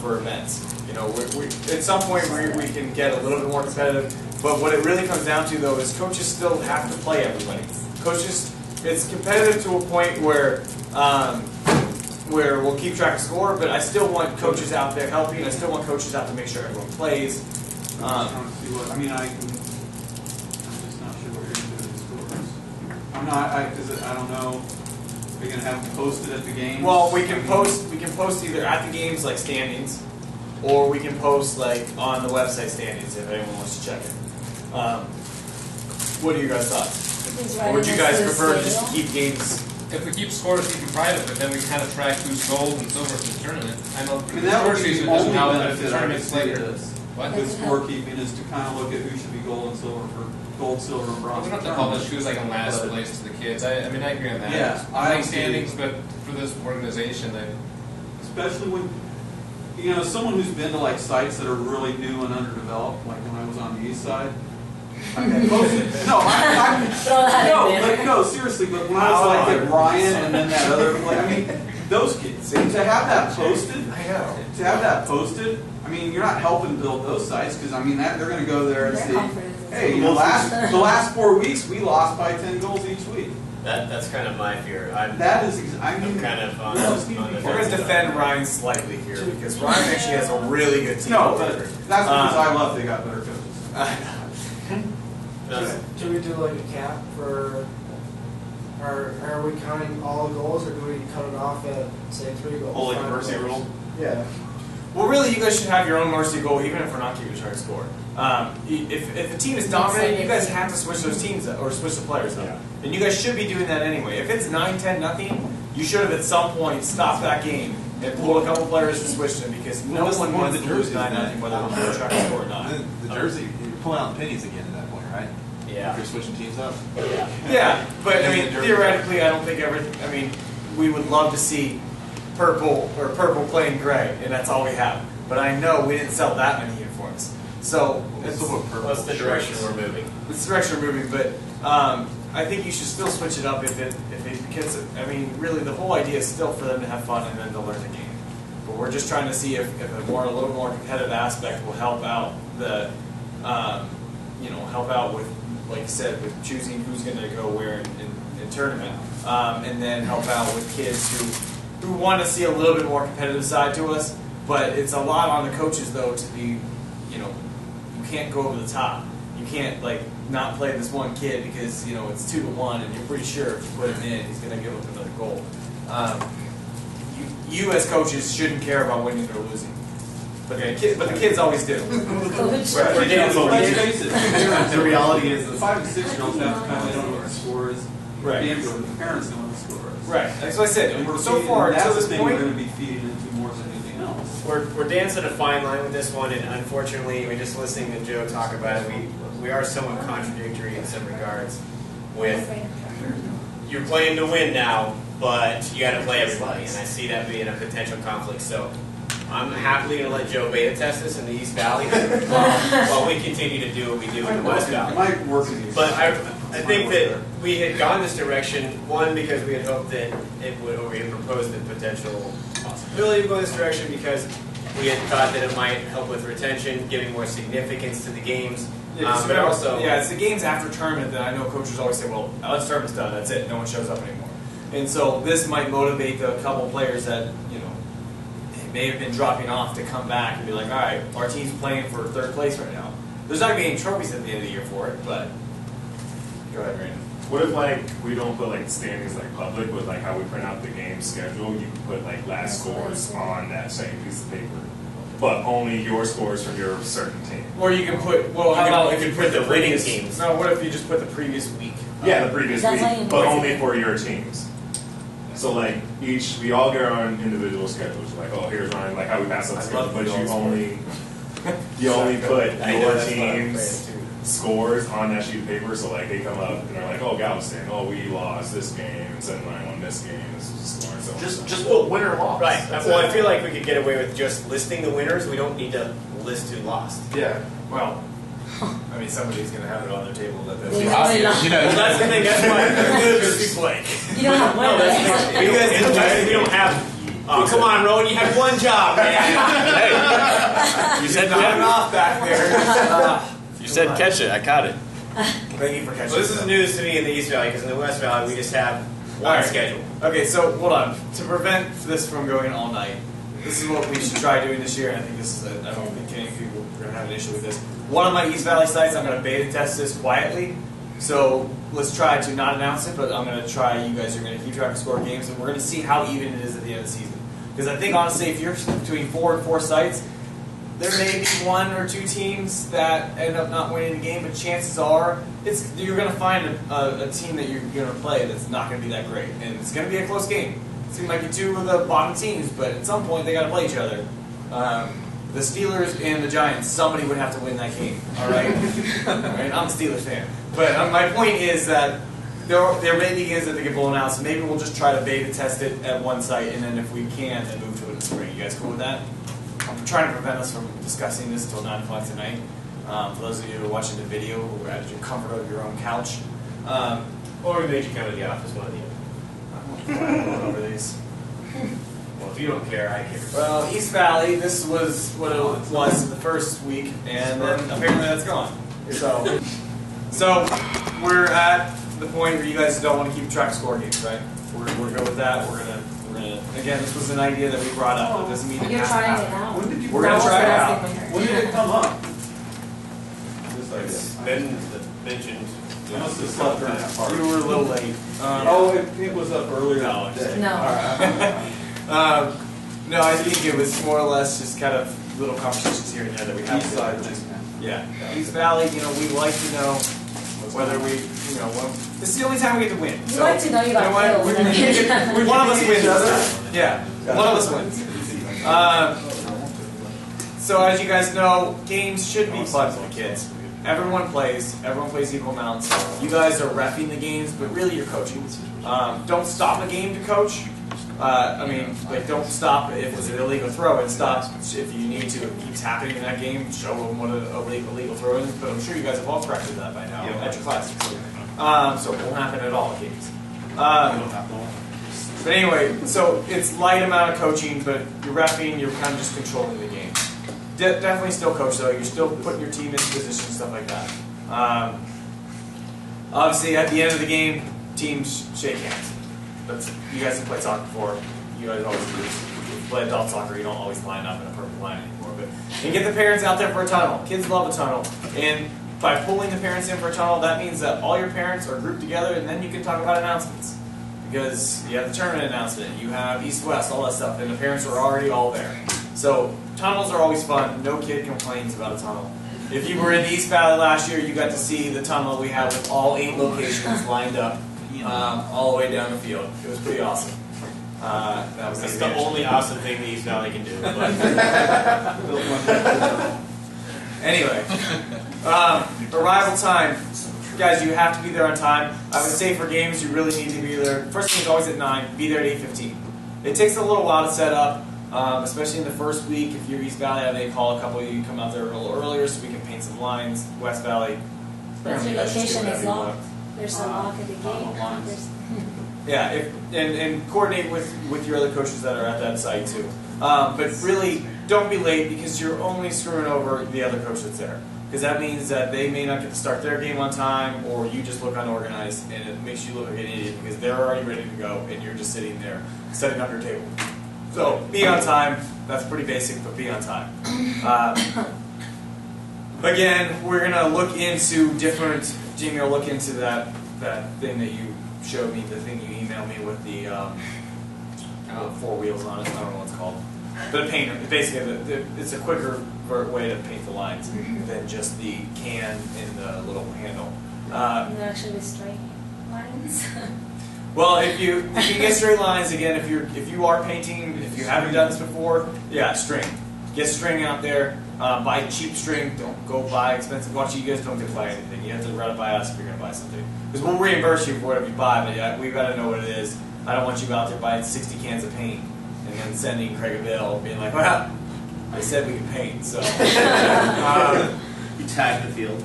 M: for events. You know, we at some point we can get a little bit more competitive, but what it really comes down to though is coaches still have to play everybody. Coaches, it's competitive to a point where we'll keep track of score, but I still want coaches out there helping. I still want coaches out to make sure everyone plays.
K: I'm just not sure what you're going to do with scores. Because I don't know. Are you going to have them posted at the games?
M: Well, we can post either at the games like standings, or we can post like on the website standings if anyone wants to check it. What are your guys' thoughts? Or would you guys prefer just to keep games?
G: If we keep scores, keep them private, but then we kind of track who's gold and silver for the tournament. I know
K: I mean, that would be the only benefit I would
G: tournament's
K: say
G: later.
K: this.
G: What?
K: With scorekeeping is to kind of look at who should be gold and silver for gold, silver, and bronze.
G: We don't have to publish who's like in last place to the kids. I mean, I agree on that.
K: Yeah,
G: I like standings, but for this organization,
K: especially when, you know, someone who's been to like sites that are really new and underdeveloped, like when I was on the east side. No, seriously, but when I was like at Ryan and then that other, like, I mean, those kids, to have that posted, I mean, you're not helping build those sites, because I mean, they're going to go there and see, hey, the last 4 weeks, we lost by 10 goals each week.
C: That's kind of my fear.
K: I'm
C: kind of on
M: We're going to defend Ryan slightly here, because Ryan actually has a really good team.
K: No, but that's because I left, they got better coaches.
N: Do we do like a cap for, are we counting all goals, or do we cut it off at, say, 3 goals?
K: Oh, like a mercy rule?
N: Yeah.
M: Well, really, you guys should have your own mercy goal, even if we're not keeping track of score. If the team is dominant, you guys have to switch those teams up, or switch the players up. And you guys should be doing that anyway. If it's 9-10 nothing, you should have at some point stopped that game and pulled a couple players and switched them, because no one wants to lose 9-0 whether we're keeping track of score or not.
D: The jersey, you're pulling out the pennies again at that point, right?
C: Yeah.
D: If you're switching teams up.
M: Yeah, but I mean, theoretically, I don't think we would love to see purple playing gray, and that's all we have. But I know we didn't sell that many uniforms. So
C: that's the direction we're moving.
M: It's the direction we're moving, but I think you should still switch it up because I mean, really, the whole idea is still for them to have fun and then to learn the game. But we're just trying to see if a little more competitive aspect will help out help out with, like you said, with choosing who's going to go where in tournament, and then help out with kids who want to see a little bit more competitive side to us. But it's a lot on the coaches though to be, you can't go over the top. You can't not play this one kid because it's 2-1 and you're pretty sure if you put him in, he's going to give up another goal. You as coaches shouldn't care about winning or losing, but the kids always do.
K: Let's face it. The reality is the 5 and 6-year-olds have to kind of know what the score is.
M: Right.
K: The parents know what the score is.
M: Right. That's what I said.
K: And
M: So far,
K: that's
M: to
K: the
M: this
K: thing
M: point,
K: we're going to be feeding into more than anything else.
C: We're dancing a fine line with this one, and unfortunately, we're just listening to Joe talk about it. We are somewhat contradictory in some regards. With you're playing to win now, but you got to play everybody, and I see that being a potential conflict. So I'm happily going to let Joe beta test this in the East Valley while we continue to do what we do in the West Valley.
K: Might work in the East
C: But I
K: Valley.
C: think that we had gone this direction, one, because we had hoped that it would, or we had proposed the potential possibility of going this direction because we had thought that it might help with retention, giving more significance to the games. But also,
A: it's the games after tournament that I know coaches always say, well, let's tournament's done, that's it, no one shows up anymore. And so this might motivate the couple players that, may have been dropping off to come back and be like, all right, our team's playing for third place right now. There's not going to be any trophies at the end of the year for it, but go ahead, Brandon.
I: What if we don't put standings public with how we print out the game schedule? You can put last scores on that same piece of paper, but only your scores from your certain team.
A: Or you can put
C: how about if you put the winning teams?
A: No, what if you just put the previous week?
I: Yeah, the previous week, but only for your teams. So we all get our own individual schedules. Here's mine. How we pass out schedules, but you only put your team's scores on that sheet of paper. So they come up and they're like, oh, Galveston, we lost this game, and 7-9 won this game. This was the score. So
J: Just put winner loss.
C: Right. I feel like we could get away with just listing the winners. We don't need to list who lost.
K: Yeah.
A: Well, I mean, somebody's going to have it on their table that that's
C: That's the thing. That's why
B: You don't have one.
C: we don't have. Oh, come on, Rowan. You had one job, man.
A: Hey, you said not enough back there.
F: You said catch it. I caught it.
A: Thank you for catching.
C: Well, this is news to me in the East Valley because in the West Valley we just have one schedule.
A: Okay, so hold on. To prevent this from going all night, this is what we should try doing this year, and I think this is I don't think any people are going to have an issue with this. One of my East Valley sites, I'm going to beta test this quietly. So let's try to not announce it, but I'm going to try. You guys are going to keep track of score games, and we're going to see how even it is at the end of the season. Because I think honestly, if you're between 4 and 4 sites, there may be 1 or 2 teams that end up not winning the game, but chances are you're going to find a team that you're going to play that's not going to be that great, and it's going to be a close game. It might be 2 of the bottom teams, but at some point they got to play each other. The Steelers and the Giants, somebody would have to win that game. All right, I'm a Steelers fan, but my point is that there may be games that they get blown out. So maybe we'll just try to beta test it at one site, and then if we can, then move to it in the spring. You guys cool with that? I'm trying to prevent us from discussing this until 9 o'clock tonight. For those of you who are watching the video, who are at your comfort of your own couch,
C: Or we made you come to the office one of the
A: I'm going over these.
C: Well, if you don't care, I care.
A: Well, East Valley, this was what it was the first week, and then apparently that's gone. So we're at the point where you guys don't want to keep track of score games, right? We're good with that. We're gonna again, this was an idea that we brought up. It doesn't mean it
B: You're
A: has to
B: trying
A: happen.
B: it out.
K: When did you
A: We're gonna try it out.
K: When did it come up? This
C: It's
K: idea.
C: been mentioned.
K: I must have slept during that part.
A: You were a little late.
K: It was up earlier
A: No,
K: in the day.
B: No.
A: No, I think it was more or less just kind of little conversations here and there that we have.
K: East side thing.
A: Yeah. East Valley, we like to know whether we, this is the only time we get to win.
B: We like to know you got
A: what?
B: kills.
A: One of us wins. Yeah, one of us wins. So as you guys know, games should be fun for the kids. Everyone plays equal amounts. You guys are reffing the games, but really you're coaching. Don't stop a game to coach. Don't stop if it's an illegal throw, and stop if you need to. If it keeps happening in that game, show them what a illegal throw is. But I'm sure you guys have all corrected that by now at your classes. So it won't happen at all at games. But anyway, so it's light amount of coaching, but you're reffing, you're kind of just controlling the game. Definitely still coach though. You're still putting your team in position, stuff like that. Obviously, at the end of the game, teams shake hands. You guys have played soccer before. You guys always do this. If you play adult soccer, you don't always line up in a perfect line anymore. And get the parents out there for a tunnel. Kids love a tunnel. And by pulling the parents in for a tunnel, that means that all your parents are grouped together, and then you can talk about announcements. Because you have the tournament announcement, you have East-West, all that stuff, and the parents are already all there. So tunnels are always fun. No kid complains about a tunnel. If you were in the East Valley last year, you got to see the tunnel we had with all 8 locations lined up all the way down the field. It was pretty awesome.
C: That's the only awesome thing the East Valley can do.
A: Anyway, arrival time. guys, you have to be there on time. I would say for games, you really need to be there. First game is always at 9. Be there at 8:15. It takes a little while to set up, especially in the first week. If you're East Valley, they call a couple of you come out there a little earlier so we can paint some lines. West Valley.
B: But your location is locked. There's a lock at the gate.
A: Yeah, and coordinate with your other coaches that are at that site too. But really, don't be late because you're only screwing over the other coach that's there. Because that means that they may not get to start their game on time, or you just look unorganized, and it makes you look like an idiot because they're already ready to go, and you're just sitting there setting up your table. So be on time. That's pretty basic, but be on time. Again, we're gonna look into different. Jamie will look into that thing that you showed me, the thing you emailed me with the 4 wheels on it. I don't know what it's called. But a painter, basically, it's a quicker way to paint the lines than just the can in the little handle.
B: They're actually straight lines.
A: Well, if you get straight lines, again, if you are painting, if you haven't done this before, yeah, string. Get string out there. Buy cheap string. Don't go buy expensive. Watch you guys don't get to buy anything. You have to run it by us if you're going to buy something. Because we'll reimburse you for whatever you buy, but yeah, we've got to know what it is. I don't want you out there buying 60 cans of paint and then sending Craig a bill being like, well, I said we can paint, so.
J: You tag the field.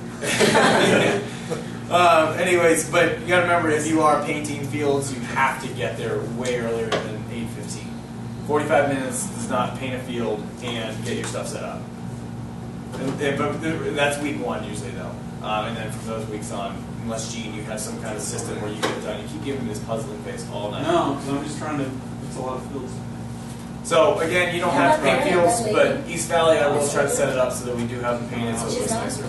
A: Anyways, but you got to remember, if you are painting fields, you have to get there way earlier than 8:15. 45 minutes does not paint a field and get your stuff set up. But that's week 1 usually, though. And then from those weeks on, unless Gene, you have some kind of system where you get it done. You keep giving me this puzzling face all night.
K: No, because I'm just trying to. It's a lot of fields.
A: So again, you don't have to paint fields, but East Valley, I will try to set it up so that we do have them painted, so it looks nicer.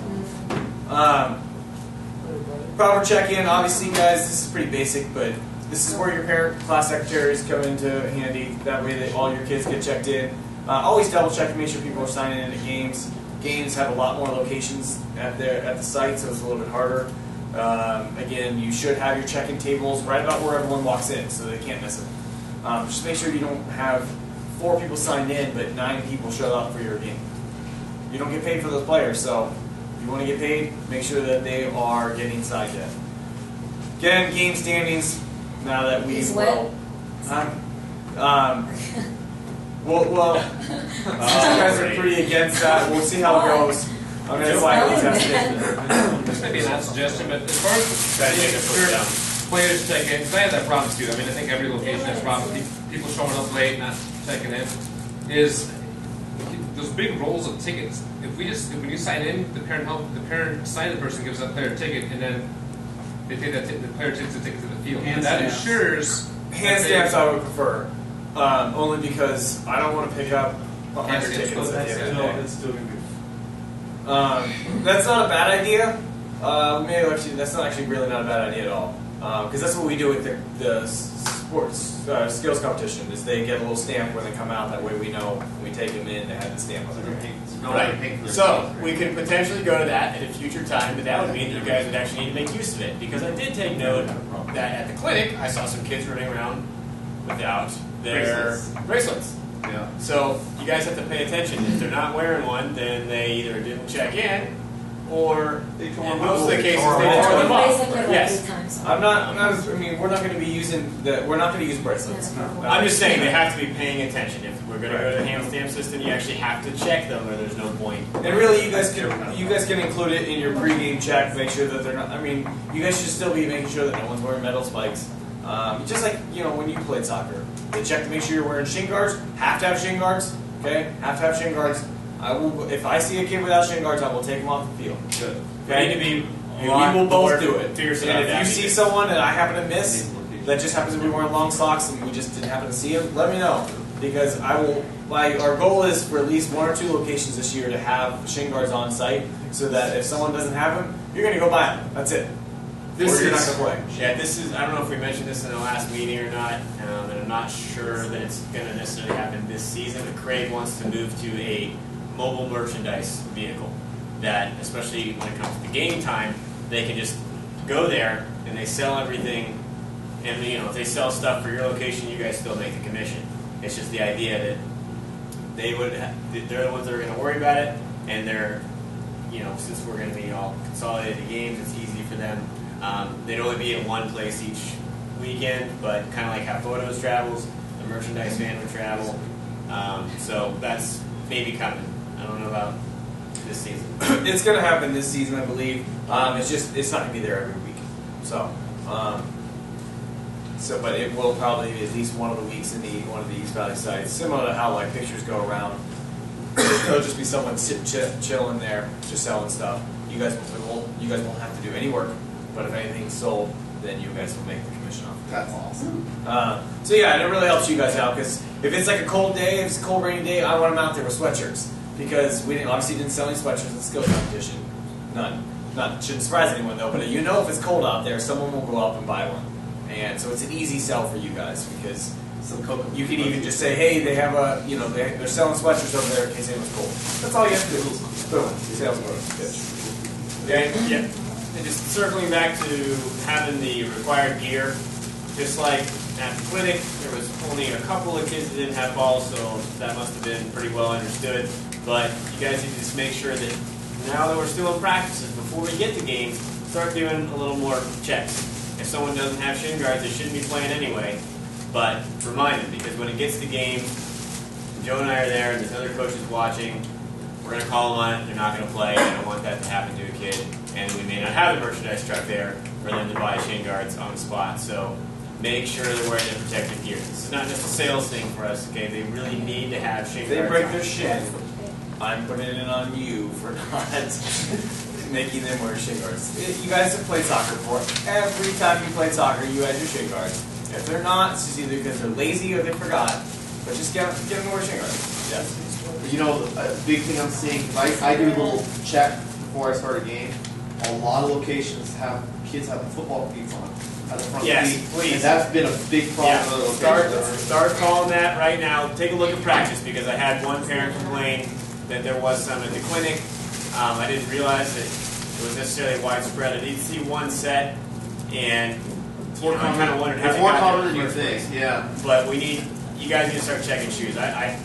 A: Proper check-in, obviously, guys. This is pretty basic, but this is where your parent class secretaries come into handy. That way, all your kids get checked in. Always double check to make sure people are signing in at games. Games have a lot more locations at the site, so it's a little bit harder. Again, you should have your check-in tables right about where everyone walks in, so they can't miss it. Just make sure you don't have 4 people signed in, but 9 people show up for your game. You don't get paid for those players, so if you want to get paid, make sure that they are getting signed in. Again, game standings. Now that we will. Well, you guys are pretty against that. We'll see how it goes. I'm going to slightly test it.
G: This may be a suggestion, but as far as players check in, because I have that problem too. I mean, I think every location has problems. People showing up late, not checking in. Is those big rolls of tickets? When you sign in, the parent signing person gives that player a ticket, and then they take the player takes the ticket to the field. And that ensures
A: hand stamps. I would prefer. Only because I don't want to pick up 100 tickets at the end of the day.
K: It's still going to be.
A: That's not a bad idea. That's not actually really not a bad idea at all. Because that's what we do with the sports skills competition. Is they get a little stamp when they come out. That way we know when we take them in, they have the stamp on their name.
C: Right. So we could potentially go to that at a future time, but that would mean that you guys would actually need to make use of it. Because I did take note that at the clinic, I saw some kids running around without their bracelets.
J: Yeah.
C: So you guys have to pay attention. If they're not wearing one, then they either didn't check in, or in most of the cases they tore them off. Yes.
A: I mean, we're not going to be using we're not going to use bracelets.
C: I'm just saying they have to be paying attention. If we're going to go to the hand stamp system, you actually have to check them, or there's no point.
A: And really, you guys can include it in your pregame check. Make sure that they're not. I mean, you guys should still be making sure that no one's wearing metal spikes. Just like when you played soccer, they check to make sure you're wearing shin guards. Have to have shin guards. Okay, have to have shin guards. I will. If I see a kid without shin guards, I will take him off the field.
C: Good.
A: Okay,
C: We need to be.
A: we will both do it.
C: Fierce
A: And if you see someone that I happen to miss, that just happens to be wearing long socks, and we just didn't happen to see him, let me know, because I will. Our goal is for at least 1 or 2 locations this year to have shin guards on site, so that if someone doesn't have them, you're going to go buy them. That's it. Or you're not going to play.
C: Yeah, this is. I don't know if we mentioned this in the last meeting or not, and I'm not sure that it's going to necessarily happen this season. But Craig wants to move to a mobile merchandise vehicle that, especially when it comes to game time, they can just go there and they sell everything. And if they sell stuff for your location, you guys still make the commission. It's just the idea that they're the ones that are going to worry about it, and they're, since we're going to be all consolidated games, it's easy for them. They'd only be in one place each weekend, but kind of like how photos travels, the merchandise van would travel. So that's maybe coming. I don't know about this season.
M: It's going to happen this season, I believe. It's not going to be there every week. So, but it will probably be at least one of the weeks in one of the East Valley sites, similar to how like pictures go around. There'll just be someone chilling there, just selling stuff. You guys won't have to do any work, but if anything's sold, then you guys will make the commission off.
J: That's awesome.
M: So yeah, and it really helps you guys out because if it's like a cold day, if it's a cold rainy day, I want them out there with sweatshirts because we obviously didn't sell any sweatshirts in the skills competition. None. Shouldn't surprise anyone though, but you know if it's cold out there, someone will go up and buy one. And so it's an easy sell for you guys because you can even just say, hey, they have they're selling sweatshirts over there in case anyone's cold. That's all you have to do. Boom. Sales pitch.
C: Okay? Yeah. And just circling back to having the required gear, just like at the clinic, there was only a couple of kids that didn't have balls, so that must have been pretty well understood. But you guys need to just make sure that now that we're still in practices, before we get to games, start doing a little more checks. If someone doesn't have shin guards, they shouldn't be playing anyway. But remind them, because when it gets to games, Joe and I are there, and there's other coaches watching. We're going to call them on it. They're not going to play. I don't want that to happen to a kid. And we may not have a merchandise truck there for them to buy shin guards on the spot. So make sure they're wearing their protective gear. This is not just a sales thing for us, okay? They really need to have shin guards.
M: If they break their shin, I'm putting it on you for not making them wear shin guards. You guys have played soccer before. Every time you played soccer, you had your shin guards. If they're not, it's just either because they're lazy or they forgot. But just get them to wear shin guards. Yes.
J: You know, a big thing I'm seeing, I do a little check before I start a game. A lot of locations have kids having football cleats on at the front
C: yes,
J: seat.
C: please.
J: And that's been a big problem.
C: Yeah. Start calling that right now. Take a look at practice because I had one parent complain that there was some at the clinic. I didn't realize that it was necessarily widespread. I did see one set, and I kind of wondered how
J: it's
C: they
J: more
C: got
J: common
C: there
J: than
C: in
J: you
C: the first
J: think.
C: place.
J: Yeah.
C: But you guys need to start checking shoes. I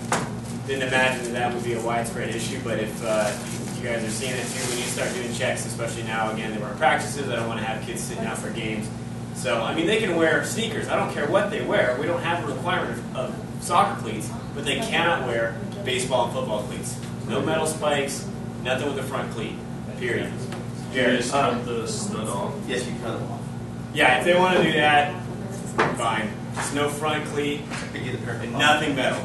C: didn't imagine that would be a widespread issue, but if you guys are seeing it too, we need to start doing checks, especially now. Again, they were practices. I don't want to have kids sitting out for games. So, I mean, they can wear sneakers. I don't care what they wear. We don't have a requirement of soccer cleats, but they cannot wear baseball and football cleats. No metal spikes, nothing with the front cleat, period.
F: You just cut the stud off?
J: Yes, you cut them off.
C: Yeah, if they want to do that, fine. Just no front cleat and nothing metal.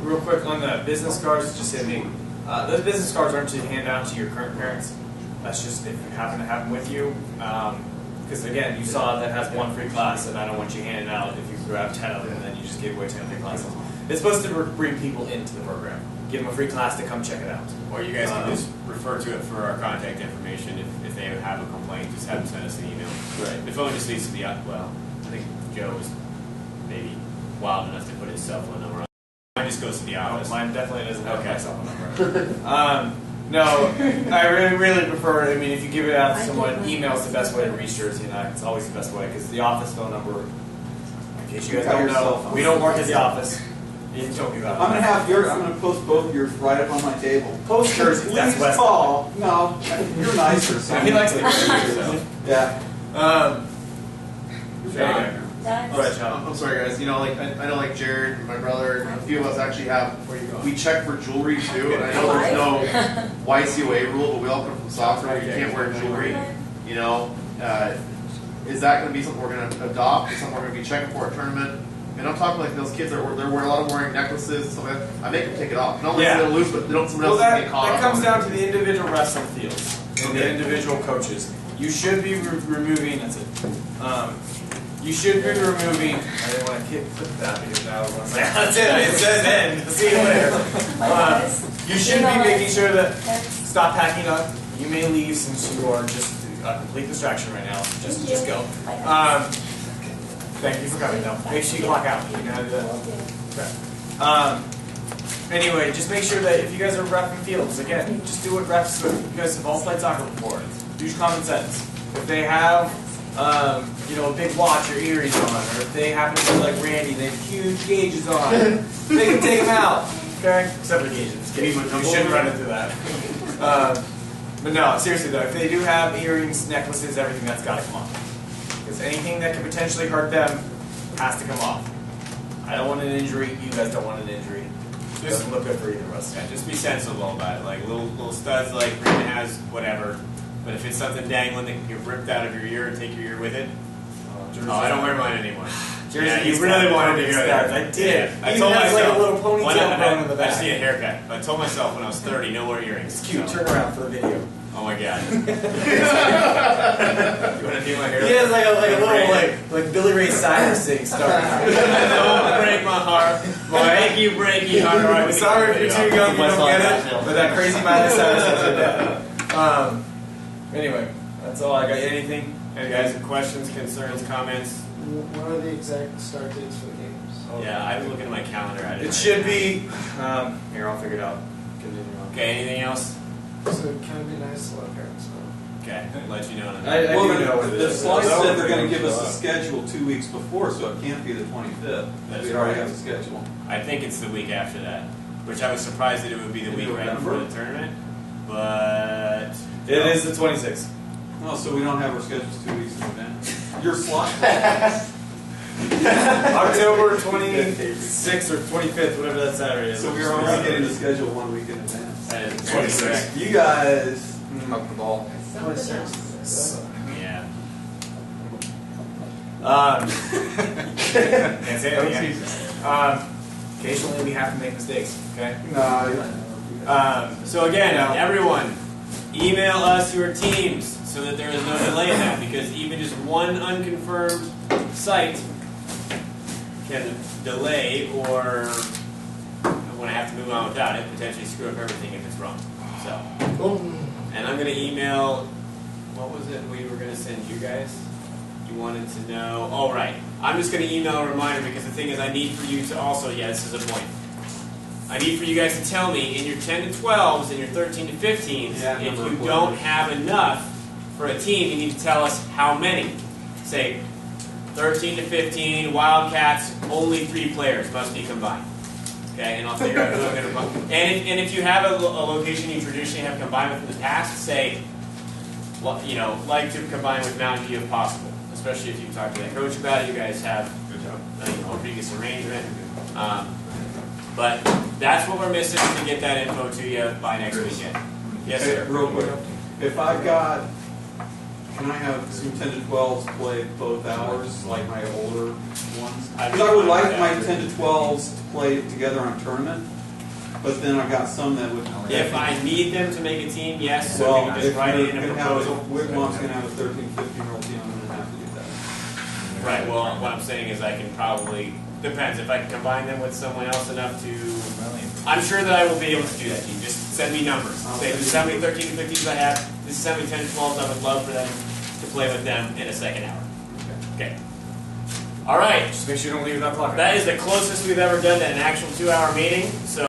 M: Real quick on the business cards, just hit me. Those business cards aren't to hand out to your current parents. That's just if it happen to happen with you. Because again, you saw that has one free class, and I don't want you handing out if you grab 10 of them and then you just give away 10 free classes. It's supposed to bring people into the program. Give them a free class to come check it out.
C: Or you guys can just refer to it for our contact information. If they have a complaint, just have them send us an email.
M: Right.
C: The phone just needs to be up. Well, I think Joe was maybe wild enough to put his cell phone number on. Mine just goes to the office.
M: Mine definitely doesn't have my cell phone number. No, I really prefer, I mean, if you give it out to someone, email's the best way to reach yours. You know, it's always the best way, because the office phone number, in case you guys don't know, we don't work at the office. You told me about it.
K: I'm gonna post both of yours right up on my table.
M: Post jerseys, that's
K: Please
M: West.
K: call. No, you're nicer. So
M: He likes the jerseys, so.
K: Yeah.
M: John. Go ahead, John.
J: I'm sorry, guys. You know, like I know, like Jared, my brother, and a few of us actually have. We check for jewelry too, and I know there's no YCOA rule, but we all come from soccer. You can't wear jewelry. You know, is that going to be something we're going to adopt? Is something we're going to be checking for a tournament? And I'm talking like those kids that they're wearing a lot of wearing necklaces and stuff like that. I make them take it off. Not only is it loose, but they don't someone else get caught
M: that
J: up
M: comes
J: on
M: down to the individual refs on the fields and the individual coaches. You should be removing. That's it. You should be removing. I didn't want to put that because now I was going to say that's it. It says end. See you later. You should be making sure that stop packing up. You may leave since you are just a complete distraction right now. Just go. Thank you for coming, though. Make sure you clock out. You know how to do that. Okay. Anyway, just make sure that if you guys are ref in fields, again, just do what refs do. You guys have all played soccer before. Use common sense. If they have, a big watch or earrings on, or if they happen to be like Randy, they have huge gauges on, they can take them out. Okay? Except for gauges. You shouldn't run into that.
A: But no, seriously though, if they do have earrings, necklaces, everything, that's got to come off. Because anything that could potentially hurt them has to come off. I don't want an injury. You guys don't want an injury. It doesn't look good for either of us.
C: Yeah, just be sensible about it. Like little studs, like Rita has, whatever. But if it's something dangling that can get ripped out of your ear and take your ear with it, I don't wear mine anymore. Yeah, you really wanted to hear that.
A: I did.
C: Yeah. I told myself
A: like a little ponytail bone in the
C: I
A: back.
C: just need a haircut. I told myself when I was 30, no more earrings.
A: It's cute.
C: So.
A: Turn around for the video.
C: Oh my god. You want to do my hair?
A: He has like a little like Billy Ray Cyrus thing starting.
C: Don't break my heart. Breaky heart. All right,
A: sorry if you're too young, you don't get it. But that crazy Miley Cyrus has your dad. Anyway, that's all I got. Anything?
C: Any guys have questions, concerns, comments?
N: What are the exact start dates for the games?
C: Yeah, I was looking at my calendar.
A: It should be. Here, I'll figure it out. Continue on.
C: Okay, anything else?
N: So it kind of be nice to let parents know.
C: Okay, I'll let you know.
A: I
K: Well,
A: do know what it
K: the
A: is.
K: slide said they're going to give us a schedule 2 weeks before, so it can't be the 25th.
C: That's
K: We already
C: right.
K: have a schedule.
C: I think it's the week after that, which I was surprised that it would be the
K: In
C: week right
K: November?
C: before the tournament. But
A: It is the 26th.
K: Oh, so we don't have our schedules 2 weeks in advance. Your slot.
A: October 26th or 25th, whatever that Saturday is.
K: So we are only getting the schedule 1 week in advance.
C: that is
A: 26.
K: You guys.
F: Up the ball.
C: Yeah.
A: Can't say it again. Occasionally we have to make mistakes, okay?
C: So again, everyone, email us your teams so that there is no delay in that, because even just one unconfirmed site can delay, or when I have to move on without it, potentially screw up everything if it's wrong. So, and I'm going to email, what was it we were going to send you guys? You wanted to know, oh right, I'm just going to email a reminder, because the thing is I need for you to also, this is a point. I need for you guys to tell me in your 10 to 12s and your 13 to 15s, if you don't have enough for a team, you need to tell us how many. Say 13 to 15, Wildcats, only 3 players must be combined. Okay, and I'll figure out who I'm going to combine. And if you have a location you traditionally have combined with in the past, say, well, like to combine with Mountain View if possible. Especially if you talk to that coach about it, you guys have a previous arrangement. But that's what we're missing to get that info to you by next weekend. Yes,
K: Hey,
C: sir.
K: real quick. If I've got, can I have some 10 to 12s play both hours, like my older ones? Because I would like my 10 to 12s to play together on a tournament, but then I've got some that would.
C: If I need them to make a team, yes. So we
K: Well,
C: can
K: if
C: just write it in a
K: you're
C: proposal.
K: Wigwam's going to have a 13, 15-year-old team, I'm going to have to do that.
C: Right. Well, what I'm saying is I can probably depends if I can combine them with someone else enough to. I'm sure that I will be able to do that. You just send me numbers. Say this is how many 13 to 15s I have. This is how many 10 to 12s I would love for them to play with them in a second hour. Okay. All right.
A: Just make sure you don't leave that clock.
C: That is the closest we've ever done to an actual 2-hour meeting. So.